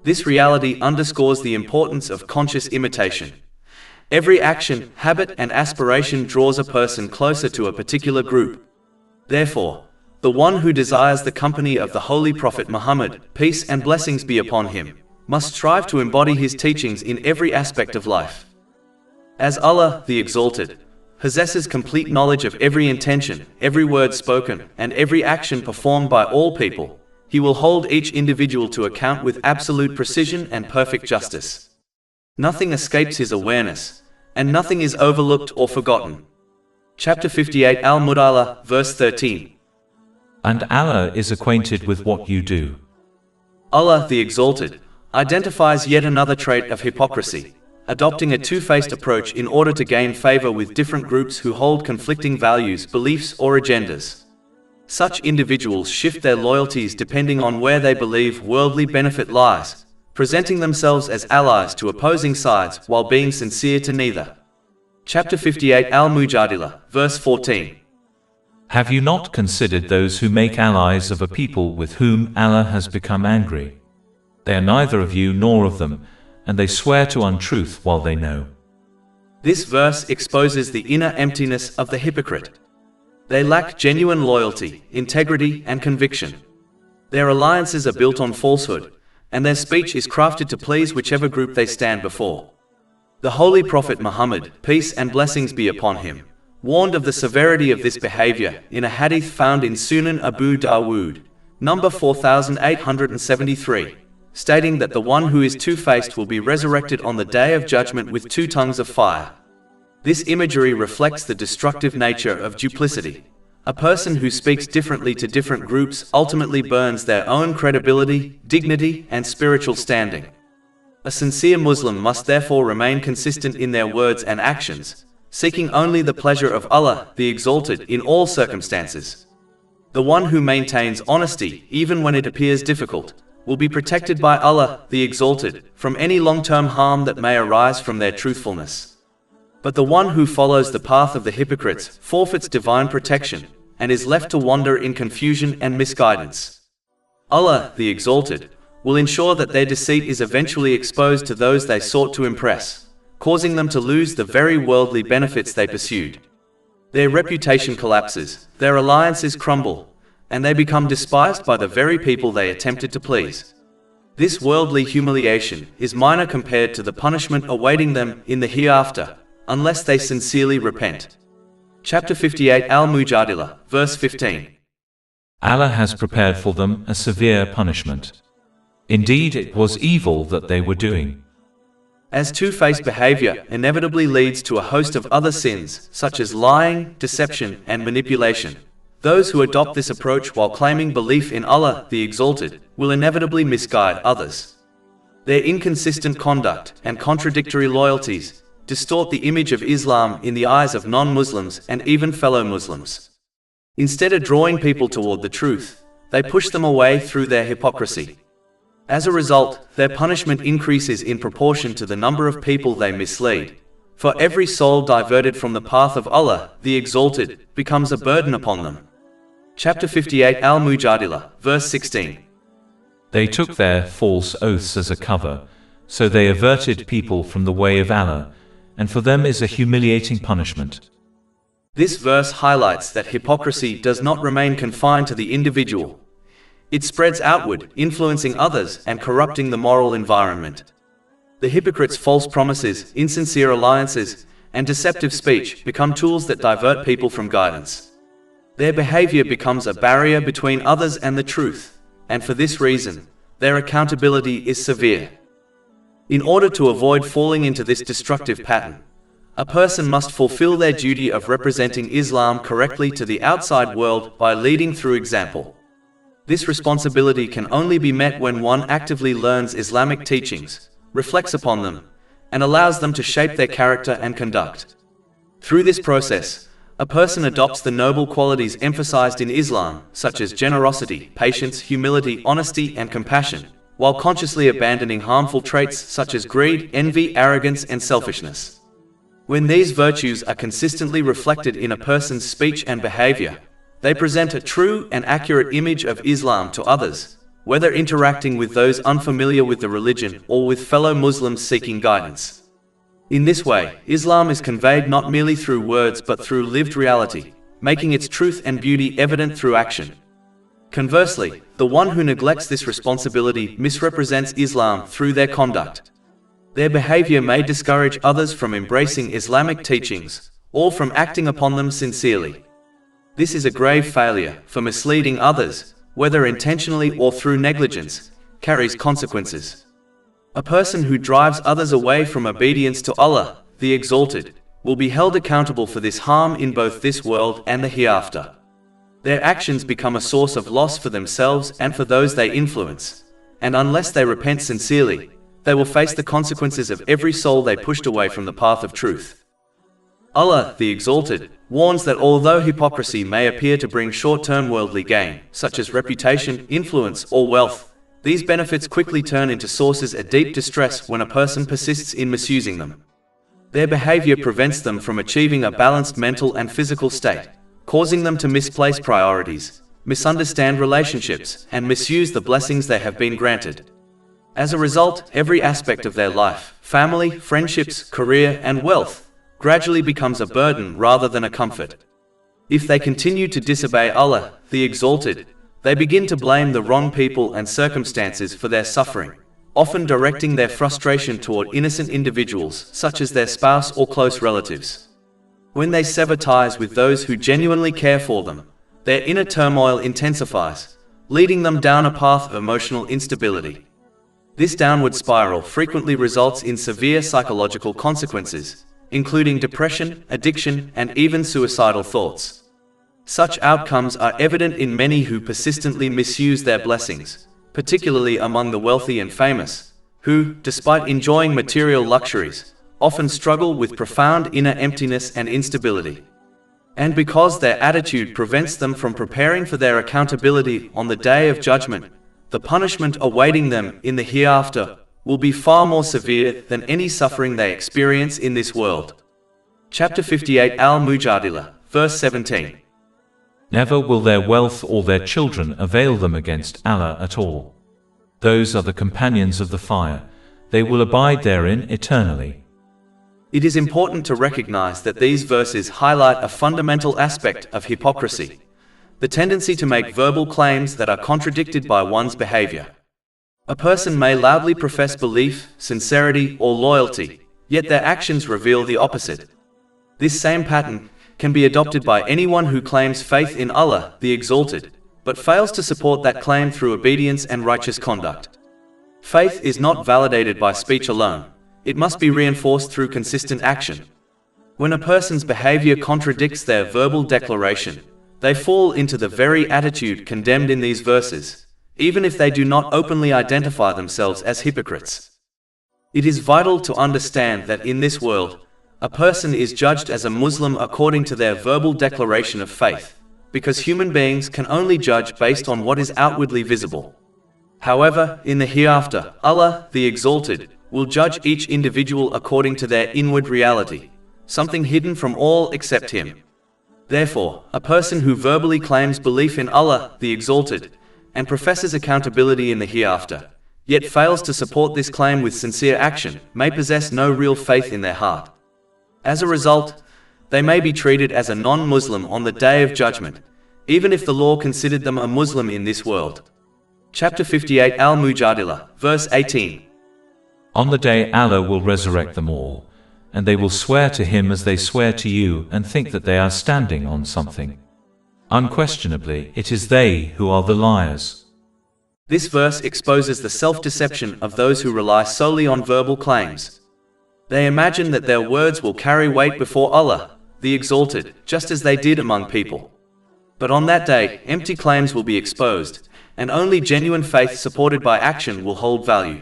This reality underscores the importance of conscious imitation. Every action, habit, and aspiration draws a person closer to a particular group. Therefore, the one who desires the company of the Holy Prophet Muhammad, peace and blessings be upon him, must strive to embody his teachings in every aspect of life. As Allah, the Exalted, possesses complete knowledge of every intention, every word spoken, and every action performed by all people, He will hold each individual to account with absolute precision and perfect justice. Nothing escapes His awareness, and nothing is overlooked or forgotten. Chapter 58 Al-Mujadila, verse 13. And Allah is acquainted with what you do. Allah, the Exalted, identifies yet another trait of hypocrisy, adopting a two-faced approach in order to gain favor with different groups who hold conflicting values, beliefs, or agendas. Such individuals shift their loyalties depending on where they believe worldly benefit lies, presenting themselves as allies to opposing sides while being sincere to neither. Chapter 58 Al-Mujadila, verse 14. Have you not considered those who make allies of a people with whom Allah has become angry? They are neither of you nor of them, and they swear to untruth while they know. This verse exposes the inner emptiness of the hypocrite. They lack genuine loyalty, integrity, and conviction. Their alliances are built on falsehood, and their speech is crafted to please whichever group they stand before. The Holy Prophet Muhammad, peace and blessings be upon him, warned of the severity of this behavior in a hadith found in Sunan Abu Dawood, number 4873, stating that the one who is two-faced will be resurrected on the day of judgment with two tongues of fire. This imagery reflects the destructive nature of duplicity. A person who speaks differently to different groups ultimately burns their own credibility, dignity, and spiritual standing. A sincere Muslim must therefore remain consistent in their words and actions, seeking only the pleasure of Allah, the Exalted, in all circumstances. The one who maintains honesty, even when it appears difficult, will be protected by Allah, the Exalted, from any long-term harm that may arise from their truthfulness. But the one who follows the path of the hypocrites forfeits divine protection, and is left to wander in confusion and misguidance. Allah, the Exalted, will ensure that their deceit is eventually exposed to those they sought to impress, causing them to lose the very worldly benefits they pursued. Their reputation collapses, their alliances crumble, and they become despised by the very people they attempted to please. This worldly humiliation is minor compared to the punishment awaiting them in the hereafter, unless they sincerely repent. Chapter 58 Al-Mujadila, verse 15. Allah has prepared for them a severe punishment. Indeed, it was evil that they were doing. as two-faced behavior inevitably leads to a host of other sins, such as lying, deception, and manipulation. Those who adopt this approach while claiming belief in Allah, the Exalted, will inevitably misguide others. Their inconsistent conduct and contradictory loyalties distort the image of Islam in the eyes of non-Muslims and even fellow Muslims. Instead of drawing people toward the truth, they push them away through their hypocrisy. As a result, their punishment increases in proportion to the number of people they mislead. For every soul diverted from the path of Allah, the Exalted, becomes a burden upon them. Chapter 58 Al-Mujadila, verse 16. They took their false oaths as a cover, so they averted people from the way of Allah, and for them is a humiliating punishment. This verse highlights that hypocrisy does not remain confined to the individual. It spreads outward, influencing others and corrupting the moral environment. The hypocrite's false promises, insincere alliances, and deceptive speech become tools that divert people from guidance. Their behavior becomes a barrier between others and the truth, and for this reason, their accountability is severe. In order to avoid falling into this destructive pattern, a person must fulfill their duty of representing Islam correctly to the outside world by leading through example. This responsibility can only be met when one actively learns Islamic teachings, reflects upon them, and allows them to shape their character and conduct. Through this process, a person adopts the noble qualities emphasized in Islam, such as generosity, patience, humility, honesty, and compassion, while consciously abandoning harmful traits such as greed, envy, arrogance, and selfishness. When these virtues are consistently reflected in a person's speech and behavior, they present a true and accurate image of Islam to others, whether interacting with those unfamiliar with the religion or with fellow Muslims seeking guidance. In this way, Islam is conveyed not merely through words but through lived reality, making its truth and beauty evident through action. Conversely, the one who neglects this responsibility misrepresents Islam through their conduct. Their behavior may discourage others from embracing Islamic teachings, or from acting upon them sincerely. This is a grave failure, for misleading others, whether intentionally or through negligence, carries consequences. A person who drives others away from obedience to Allah, the Exalted, will be held accountable for this harm in both this world and the hereafter. Their actions become a source of loss for themselves and for those they influence, and unless they repent sincerely, they will face the consequences of every soul they pushed away from the path of truth. Allah, the Exalted, warns that although hypocrisy may appear to bring short-term worldly gain, such as reputation, influence, or wealth, these benefits quickly turn into sources of deep distress when a person persists in misusing them. Their behavior prevents them from achieving a balanced mental and physical state, causing them to misplace priorities, misunderstand relationships, and misuse the blessings they have been granted. As a result, every aspect of their life, family, friendships, career, and wealth, gradually becomes a burden rather than a comfort. If they continue to disobey Allah, the Exalted, they begin to blame the wrong people and circumstances for their suffering, often directing their frustration toward innocent individuals, such as their spouse or close relatives. When they sever ties with those who genuinely care for them, their inner turmoil intensifies, leading them down a path of emotional instability. This downward spiral frequently results in severe psychological consequences, including depression, addiction, and even suicidal thoughts. Such outcomes are evident in many who persistently misuse their blessings, particularly among the wealthy and famous, who, despite enjoying material luxuries, often struggle with profound inner emptiness and instability. And because their attitude prevents them from preparing for their accountability on the day of judgment, the punishment awaiting them in the hereafter will be far more severe than any suffering they experience in this world. Chapter 58 Al-Mujadila, verse 17. Never will their wealth or their children avail them against Allah at all. Those are the companions of the fire, they will abide therein eternally. It is important to recognize that these verses highlight a fundamental aspect of hypocrisy, the tendency to make verbal claims that are contradicted by one's behavior. A person may loudly profess belief, sincerity, or loyalty, yet their actions reveal the opposite. This same pattern can be adopted by anyone who claims faith in Allah, the Exalted, but fails to support that claim through obedience and righteous conduct. Faith is not validated by speech alone, it must be reinforced through consistent action. When a person's behavior contradicts their verbal declaration, they fall into the very attitude condemned in these verses, even if they do not openly identify themselves as hypocrites. It is vital to understand that in this world, a person is judged as a Muslim according to their verbal declaration of faith, because human beings can only judge based on what is outwardly visible. However, in the hereafter, Allah, the Exalted, will judge each individual according to their inward reality, something hidden from all except Him. Therefore, a person who verbally claims belief in Allah, the Exalted, and professes accountability in the hereafter, yet fails to support this claim with sincere action, may possess no real faith in their heart. As a result, they may be treated as a non-Muslim on the Day of Judgment, even if the law considered them a Muslim in this world. Chapter 58 Al-Mujadila, verse 18. On the day Allah will resurrect them all, and they will swear to Him as they swear to you and think that they are standing on something. Unquestionably, it is they who are the liars. This verse exposes the self-deception of those who rely solely on verbal claims. They imagine that their words will carry weight before Allah, the Exalted, just as they did among people. But on that day, empty claims will be exposed, and only genuine faith supported by action will hold value.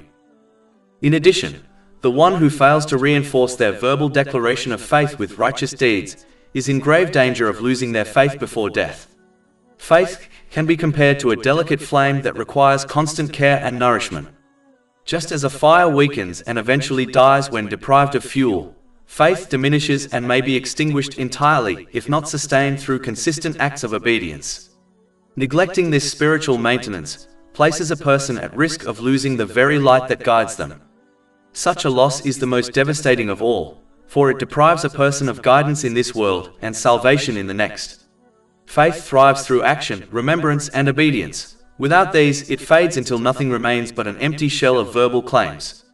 In addition, the one who fails to reinforce their verbal declaration of faith with righteous deeds is in grave danger of losing their faith before death. Faith can be compared to a delicate flame that requires constant care and nourishment. Just as a fire weakens and eventually dies when deprived of fuel, faith diminishes and may be extinguished entirely if not sustained through consistent acts of obedience. Neglecting this spiritual maintenance places a person at risk of losing the very light that guides them. Such a loss is the most devastating of all, for it deprives a person of guidance in this world and salvation in the next. Faith thrives through action, remembrance, and obedience. Without these, it fades until nothing remains but an empty shell of verbal claims.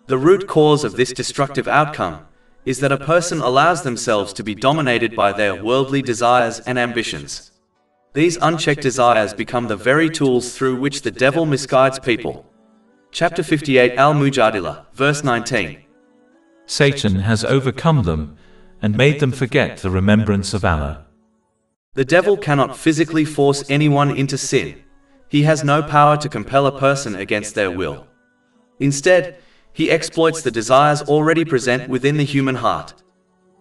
The root cause of this destructive outcome is that a person allows themselves to be dominated by their worldly desires and ambitions. These unchecked desires become the very tools through which the devil misguides people. Chapter 58 Al-Mujadila, verse 19. Satan has overcome them and made them forget the remembrance of Allah. The devil cannot physically force anyone into sin. He has no power to compel a person against their will. Instead, he exploits the desires already present within the human heart.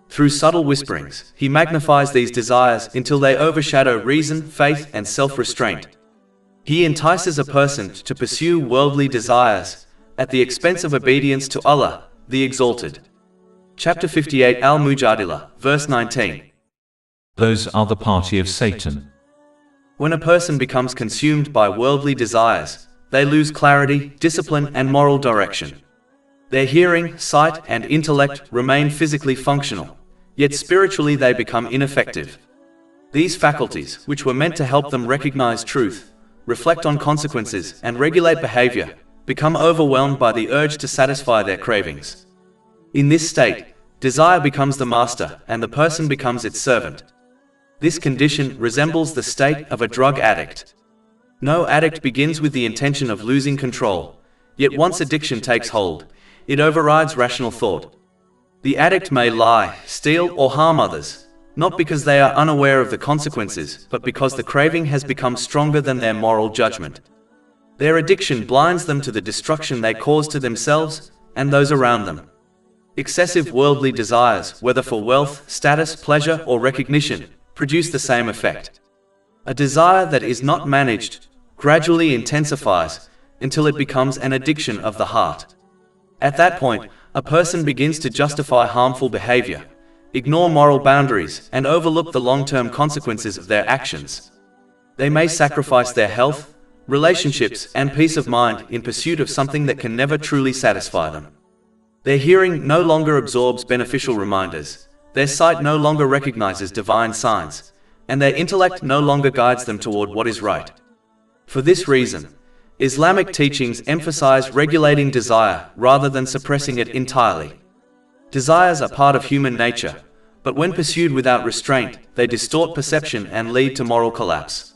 Through subtle whisperings, he magnifies these desires until they overshadow reason, faith, and self-restraint. He entices a person to pursue worldly desires at the expense of obedience to Allah, the Exalted. Chapter 58 Al-Mujadila, verse 19. Those are the party of Satan. When a person becomes consumed by worldly desires, they lose clarity, discipline, and moral direction. Their hearing, sight, and intellect remain physically functional, yet spiritually they become ineffective. These faculties, which were meant to help them recognize truth, reflect on consequences, and regulate behavior, become overwhelmed by the urge to satisfy their cravings. In this state, desire becomes the master, and the person becomes its servant. This condition resembles the state of a drug addict. No addict begins with the intention of losing control, yet once addiction takes hold, it overrides rational thought. The addict may lie, steal, or harm others, not because they are unaware of the consequences, but because the craving has become stronger than their moral judgment. Their addiction blinds them to the destruction they cause to themselves and those around them. Excessive worldly desires, whether for wealth, status, pleasure, or recognition, produce the same effect. A desire that is not managed gradually intensifies until it becomes an addiction of the heart. At that point, a person begins to justify harmful behavior, ignore moral boundaries, and overlook the long-term consequences of their actions. They may sacrifice their health, relationships, and peace of mind in pursuit of something that can never truly satisfy them. Their hearing no longer absorbs beneficial reminders, their sight no longer recognizes divine signs, and their intellect no longer guides them toward what is right. For this reason, Islamic teachings emphasize regulating desire rather than suppressing it entirely. Desires are part of human nature, but when pursued without restraint, they distort perception and lead to moral collapse.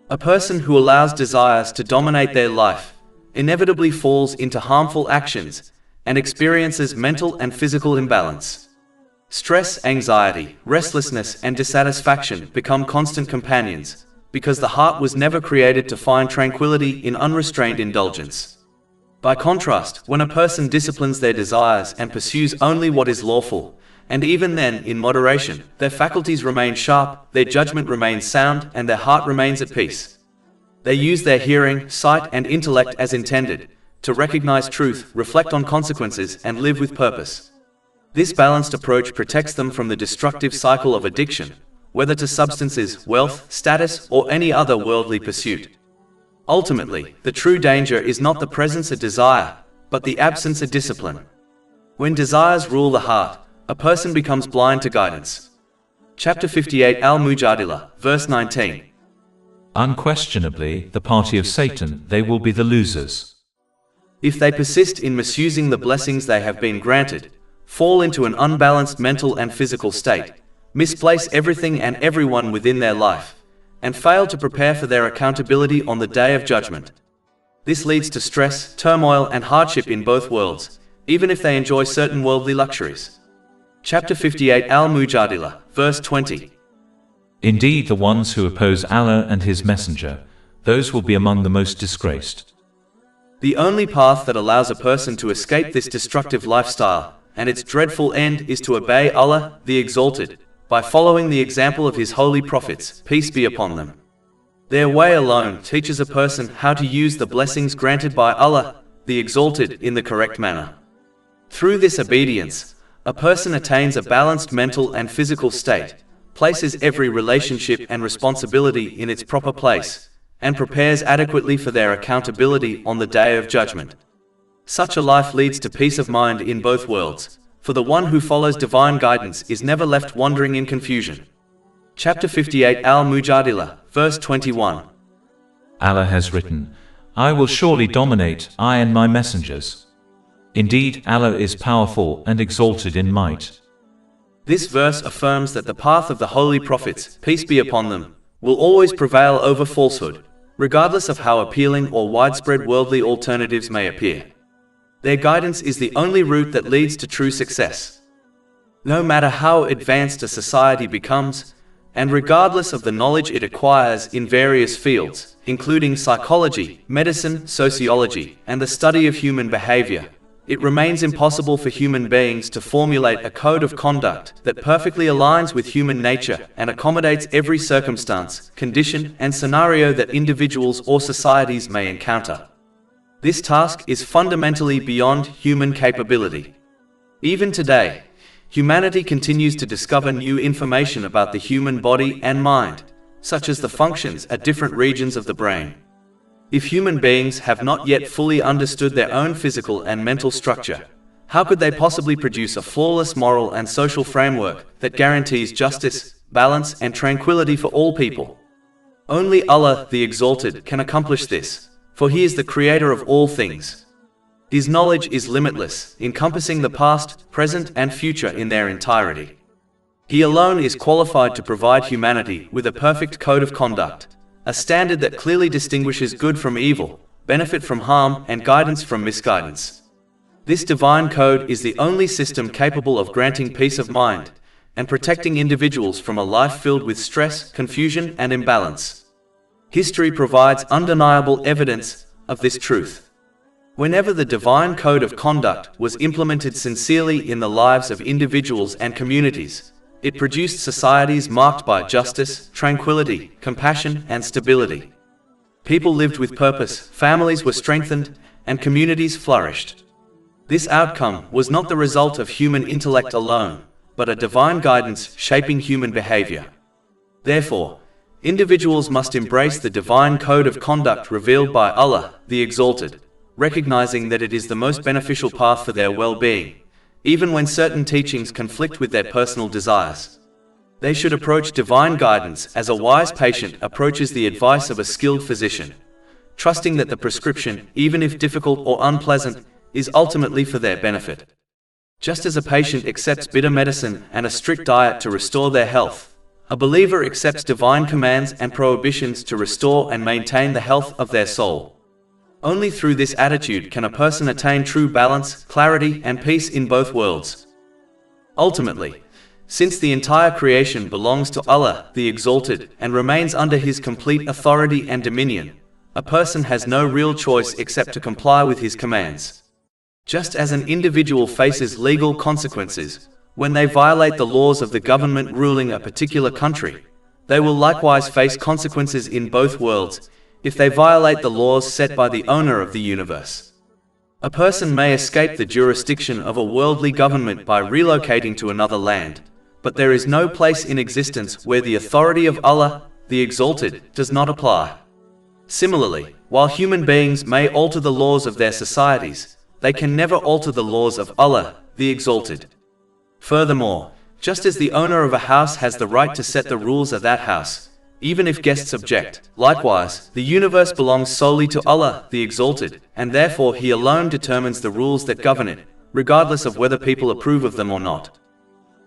A person who allows desires to dominate their life inevitably falls into harmful actions and experiences mental and physical imbalance. Stress, anxiety, restlessness, and dissatisfaction become constant companions, because the heart was never created to find tranquility in unrestrained indulgence. By contrast, when a person disciplines their desires and pursues only what is lawful, and even then in moderation, their faculties remain sharp, their judgment remains sound, and their heart remains at peace. They use their hearing, sight, and intellect as intended, to recognize truth, reflect on consequences, and live with purpose. This balanced approach protects them from the destructive cycle of addiction, whether to substances, wealth, status, or any other worldly pursuit. Ultimately, the true danger is not the presence of desire, but the absence of discipline. When desires rule the heart, a person becomes blind to guidance. Chapter 58 Al-Mujadila, verse 19. Unquestionably, the party of Satan, they will be the losers. If they persist in misusing the blessings they have been granted, fall into an unbalanced mental and physical state, misplace everything and everyone within their life, and fail to prepare for their accountability on the day of judgment. This leads to stress, turmoil, and hardship in both worlds, even if they enjoy certain worldly luxuries. Chapter 58 Al-Mujadila, verse 20. Indeed, the ones who oppose Allah and His Messenger, those will be among the most disgraced. The only path that allows a person to escape this destructive lifestyle and its dreadful end is to obey Allah, the Exalted, by following the example of His holy prophets, peace be upon them. Their way alone teaches a person how to use the blessings granted by Allah, the Exalted, in the correct manner. Through this obedience, a person attains a balanced mental and physical state, places every relationship and responsibility in its proper place, and prepares adequately for their accountability on the day of judgment. Such a life leads to peace of mind in both worlds, for the one who follows divine guidance is never left wandering in confusion. Chapter 58 Al-Mujadila, verse 21. Allah has written, I will surely dominate, I and my messengers. Indeed, Allah is powerful and exalted in might. This verse affirms that the path of the holy prophets, peace be upon them, will always prevail over falsehood, regardless of how appealing or widespread worldly alternatives may appear. Their guidance is the only route that leads to true success. No matter how advanced a society becomes, and regardless of the knowledge it acquires in various fields, including psychology, medicine, sociology, and the study of human behavior, it remains impossible for human beings to formulate a code of conduct that perfectly aligns with human nature and accommodates every circumstance, condition, and scenario that individuals or societies may encounter. This task is fundamentally beyond human capability. Even today, humanity continues to discover new information about the human body and mind, such as the functions at different regions of the brain. If human beings have not yet fully understood their own physical and mental structure, how could they possibly produce a flawless moral and social framework that guarantees justice, balance, and tranquility for all people? Only Allah, the Exalted, can accomplish this, for He is the creator of all things. His knowledge is limitless, encompassing the past, present, and future in their entirety. He alone is qualified to provide humanity with a perfect code of conduct, a standard that clearly distinguishes good from evil, benefit from harm, and guidance from misguidance. This divine code is the only system capable of granting peace of mind and protecting individuals from a life filled with stress, confusion, and imbalance. History provides undeniable evidence of this truth. Whenever the divine code of conduct was implemented sincerely in the lives of individuals and communities, it produced societies marked by justice, tranquility, compassion, and stability. People lived with purpose, families were strengthened, and communities flourished. This outcome was not the result of human intellect alone, but a divine guidance shaping human behavior. Therefore, individuals must embrace the divine code of conduct revealed by Allah, the Exalted, recognizing that it is the most beneficial path for their well-being, even when certain teachings conflict with their personal desires. They should approach divine guidance as a wise patient approaches the advice of a skilled physician, trusting that the prescription, even if difficult or unpleasant, is ultimately for their benefit. Just as a patient accepts bitter medicine and a strict diet to restore their health, a believer accepts divine commands and prohibitions to restore and maintain the health of their soul. Only through this attitude can a person attain true balance, clarity, and peace in both worlds. Ultimately, since the entire creation belongs to Allah, the Exalted, and remains under His complete authority and dominion, a person has no real choice except to comply with His commands. Just as an individual faces legal consequences when they violate the laws of the government ruling a particular country, they will likewise face consequences in both worlds if they violate the laws set by the owner of the universe. A person may escape the jurisdiction of a worldly government by relocating to another land, but there is no place in existence where the authority of Allah, the Exalted, does not apply. Similarly, while human beings may alter the laws of their societies, they can never alter the laws of Allah, the Exalted. Furthermore, just as the owner of a house has the right to set the rules of that house, even if guests object, likewise, the universe belongs solely to Allah, the Exalted, and therefore He alone determines the rules that govern it, regardless of whether people approve of them or not.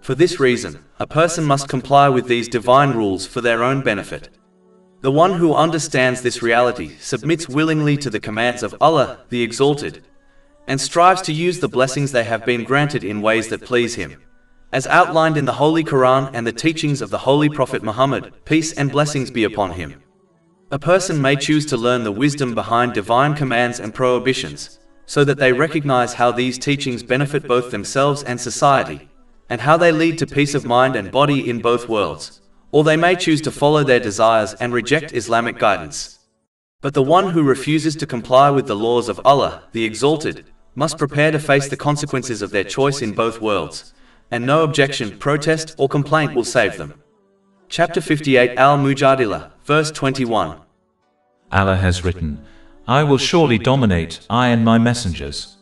For this reason, a person must comply with these divine rules for their own benefit. The one who understands this reality submits willingly to the commands of Allah, the Exalted, and strives to use the blessings they have been granted in ways that please Him, as outlined in the Holy Quran and the teachings of the Holy Prophet Muhammad, peace and blessings be upon him. A person may choose to learn the wisdom behind divine commands and prohibitions, so that they recognize how these teachings benefit both themselves and society, and how they lead to peace of mind and body in both worlds, or they may choose to follow their desires and reject Islamic guidance. But the one who refuses to comply with the laws of Allah, the Exalted, must prepare to face the consequences of their choice in both worlds, and no objection, protest, or complaint will save them. Chapter 58 Al-Mujadila, verse 21. Allah has written, I will surely dominate, I and my messengers.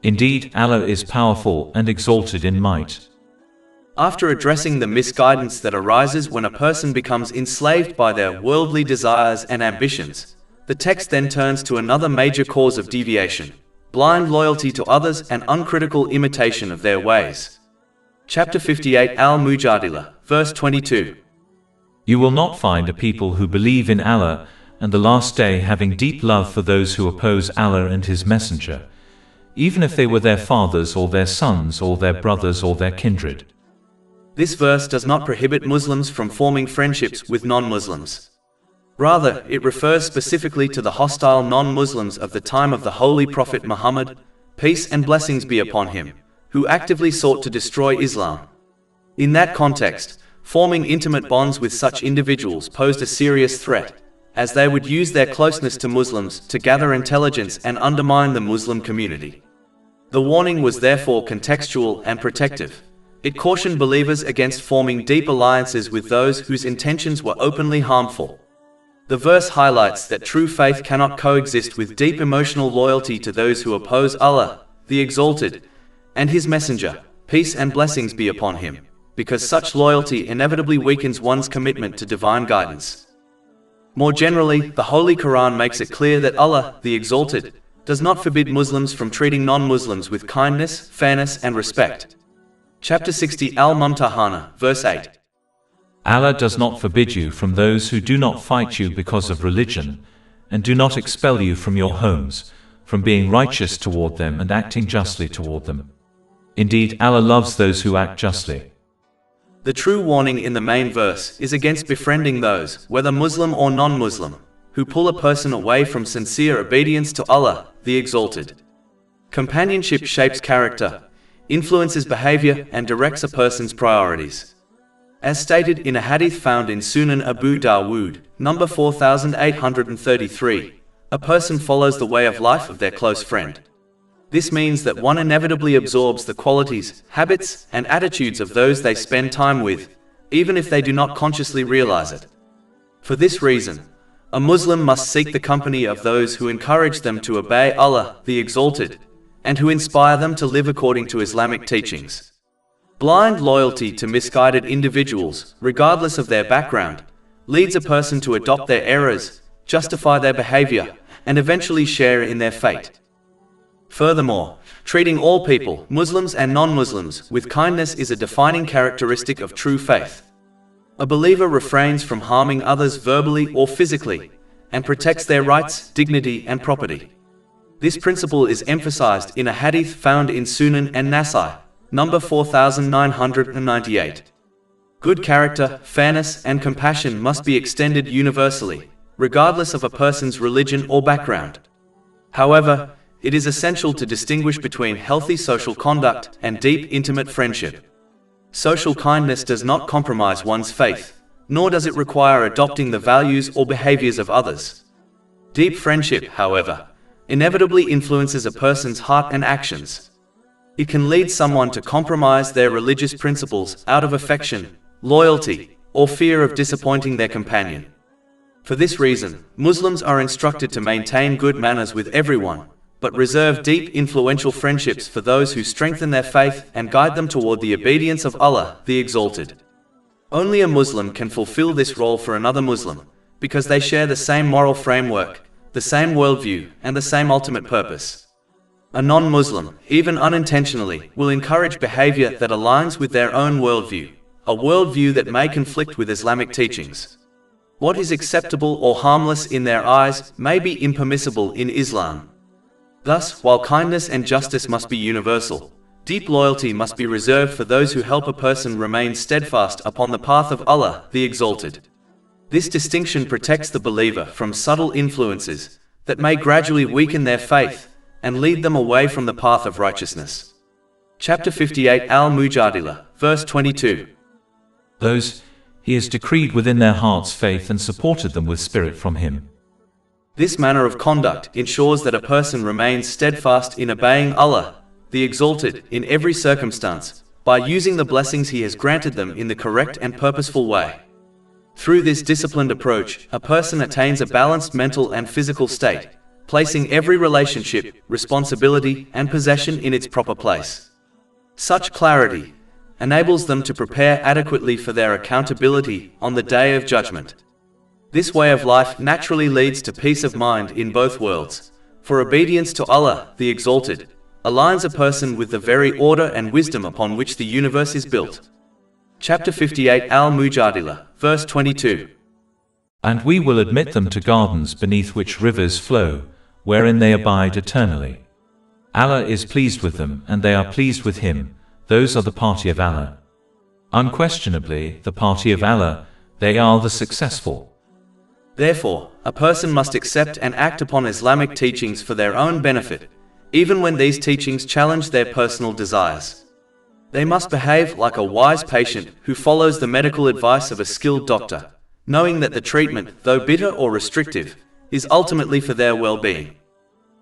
Indeed, Allah is powerful and exalted in might. After addressing the misguidance that arises when a person becomes enslaved by their worldly desires and ambitions, the text then turns to another major cause of deviation: blind loyalty to others and uncritical imitation of their ways. Chapter 58 Al-Mujadila, verse 22. You will not find a people who believe in Allah and the last day having deep love for those who oppose Allah and His Messenger, even if they were their fathers or their sons or their brothers or their kindred. This verse does not prohibit Muslims from forming friendships with non-Muslims. Rather, it refers specifically to the hostile non-Muslims of the time of the Holy Prophet Muhammad, peace and blessings be upon him, who actively sought to destroy Islam. In that context, forming intimate bonds with such individuals posed a serious threat, as they would use their closeness to Muslims to gather intelligence and undermine the Muslim community. The warning was therefore contextual and protective. It cautioned believers against forming deep alliances with those whose intentions were openly harmful. The verse highlights that true faith cannot coexist with deep emotional loyalty to those who oppose Allah, the Exalted, and His Messenger, peace and blessings be upon him, because such loyalty inevitably weakens one's commitment to divine guidance. More generally, the Holy Quran makes it clear that Allah, the Exalted, does not forbid Muslims from treating non-Muslims with kindness, fairness and respect. Chapter 60 Al-Mumtahana, verse 8. Allah does not forbid you from those who do not fight you because of religion, and do not expel you from your homes, from being righteous toward them and acting justly toward them. Indeed, Allah loves those who act justly. The true warning in the main verse is against befriending those, whether Muslim or non-Muslim, who pull a person away from sincere obedience to Allah, the Exalted. Companionship shapes character, influences behavior, and directs a person's priorities. As stated in a hadith found in Sunan Abu Dawood, number 4833, a person follows the way of life of their close friend. This means that one inevitably absorbs the qualities, habits, and attitudes of those they spend time with, even if they do not consciously realize it. For this reason, a Muslim must seek the company of those who encourage them to obey Allah, the Exalted, and who inspire them to live according to Islamic teachings. Blind loyalty to misguided individuals, regardless of their background, leads a person to adopt their errors, justify their behavior, and eventually share in their fate. Furthermore, treating all people, Muslims and non-Muslims, with kindness is a defining characteristic of true faith. A believer refrains from harming others verbally or physically, and protects their rights, dignity, and property. This principle is emphasized in a hadith found in Sunan and Nasai, number 4998. Good character, fairness, and compassion must be extended universally, regardless of a person's religion or background. However, it is essential to distinguish between healthy social conduct and deep, intimate friendship. Social kindness does not compromise one's faith, nor does it require adopting the values or behaviors of others. Deep friendship, however, inevitably influences a person's heart and actions. It can lead someone to compromise their religious principles out of affection, loyalty, or fear of disappointing their companion. For this reason, Muslims are instructed to maintain good manners with everyone, but reserve deep, influential friendships for those who strengthen their faith and guide them toward the obedience of Allah, the Exalted. Only a Muslim can fulfill this role for another Muslim, because they share the same moral framework, the same worldview, and the same ultimate purpose. A non-Muslim, even unintentionally, will encourage behavior that aligns with their own worldview, a worldview that may conflict with Islamic teachings. What is acceptable or harmless in their eyes may be impermissible in Islam. Thus, while kindness and justice must be universal, deep loyalty must be reserved for those who help a person remain steadfast upon the path of Allah, the Exalted. This distinction protects the believer from subtle influences that may gradually weaken their faith and lead them away from the path of righteousness. Chapter 58 Al-Mujadila, verse 22. Those He has decreed within their hearts faith and supported them with spirit from Him. This manner of conduct ensures that a person remains steadfast in obeying Allah, the Exalted, in every circumstance, by using the blessings He has granted them in the correct and purposeful way. Through this disciplined approach, a person attains a balanced mental and physical state, placing every relationship, responsibility, and possession in its proper place. Such clarity enables them to prepare adequately for their accountability on the Day of Judgment. This way of life naturally leads to peace of mind in both worlds, for obedience to Allah, the Exalted, aligns a person with the very order and wisdom upon which the universe is built. Chapter 58 Al-Mujadila, verse 22. And we will admit them to gardens beneath which rivers flow, wherein they abide eternally. Allah is pleased with them, and they are pleased with Him. Those are the party of Allah. Unquestionably, the party of Allah, they are the successful. Therefore, a person must accept and act upon Islamic teachings for their own benefit, even when these teachings challenge their personal desires. They must behave like a wise patient who follows the medical advice of a skilled doctor, knowing that the treatment, though bitter or restrictive, is ultimately for their well-being.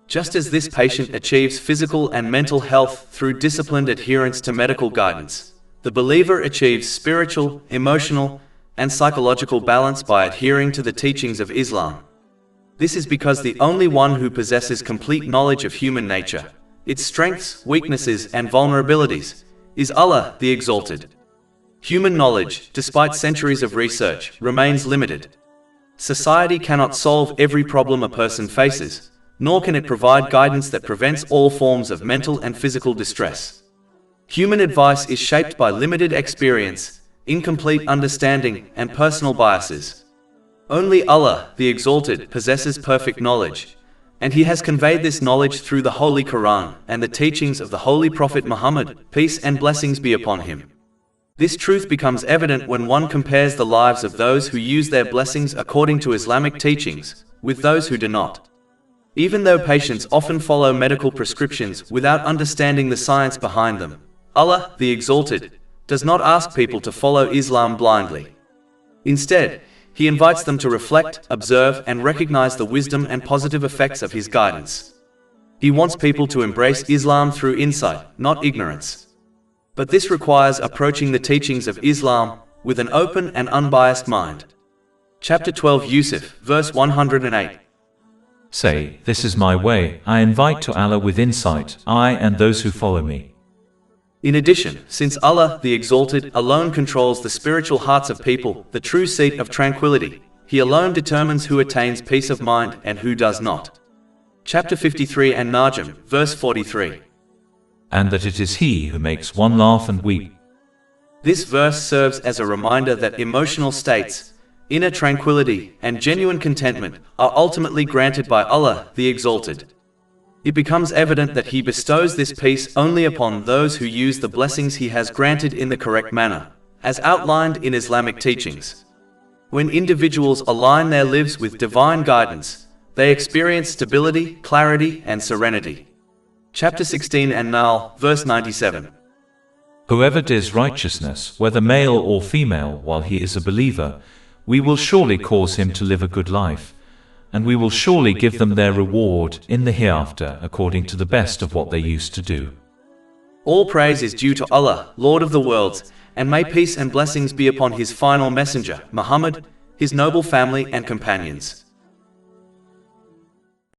Just as this patient achieves physical and mental health through disciplined adherence to medical guidance, the believer achieves spiritual, emotional, and psychological balance by adhering to the teachings of Islam. This is because the only one who possesses complete knowledge of human nature, its strengths, weaknesses, and vulnerabilities, is Allah, the Exalted. Human knowledge, despite centuries of research, remains limited. Society cannot solve every problem a person faces, nor can it provide guidance that prevents all forms of mental and physical distress. Human advice is shaped by limited experience, incomplete understanding, and personal biases. Only Allah, the Exalted, possesses perfect knowledge, and He has conveyed this knowledge through the Holy Quran and the teachings of the Holy Prophet Muhammad, peace and blessings be upon him. This truth becomes evident when one compares the lives of those who use their blessings according to Islamic teachings with those who do not. Even though patients often follow medical prescriptions without understanding the science behind them, Allah, the Exalted, does not ask people to follow Islam blindly. Instead, He invites them to reflect, observe, and recognize the wisdom and positive effects of His guidance. He wants people to embrace Islam through insight, not ignorance. But this requires approaching the teachings of Islam with an open and unbiased mind. Chapter 12 Yusuf, verse 108. Say, this is my way, I invite to Allah with insight, I and those who follow me. In addition, since Allah, the Exalted, alone controls the spiritual hearts of people, the true seat of tranquility, He alone determines who attains peace of mind and who does not. Chapter 53 An-Najm, verse 43. And that it is He who makes one laugh and weep. This verse serves as a reminder that emotional states, inner tranquility, and genuine contentment are ultimately granted by Allah, the Exalted. it becomes evident that He bestows this peace only upon those who use the blessings He has granted in the correct manner, as outlined in Islamic teachings. When individuals align their lives with divine guidance, they experience stability, clarity, and serenity. Chapter 16 and Nahl, verse 97. Whoever does righteousness, whether male or female, while he is a believer, we will surely cause him to live a good life, and we will surely give them their reward in the hereafter according to the best of what they used to do. All praise is due to Allah, Lord of the worlds, and may peace and blessings be upon His final messenger, Muhammad, his noble family and companions.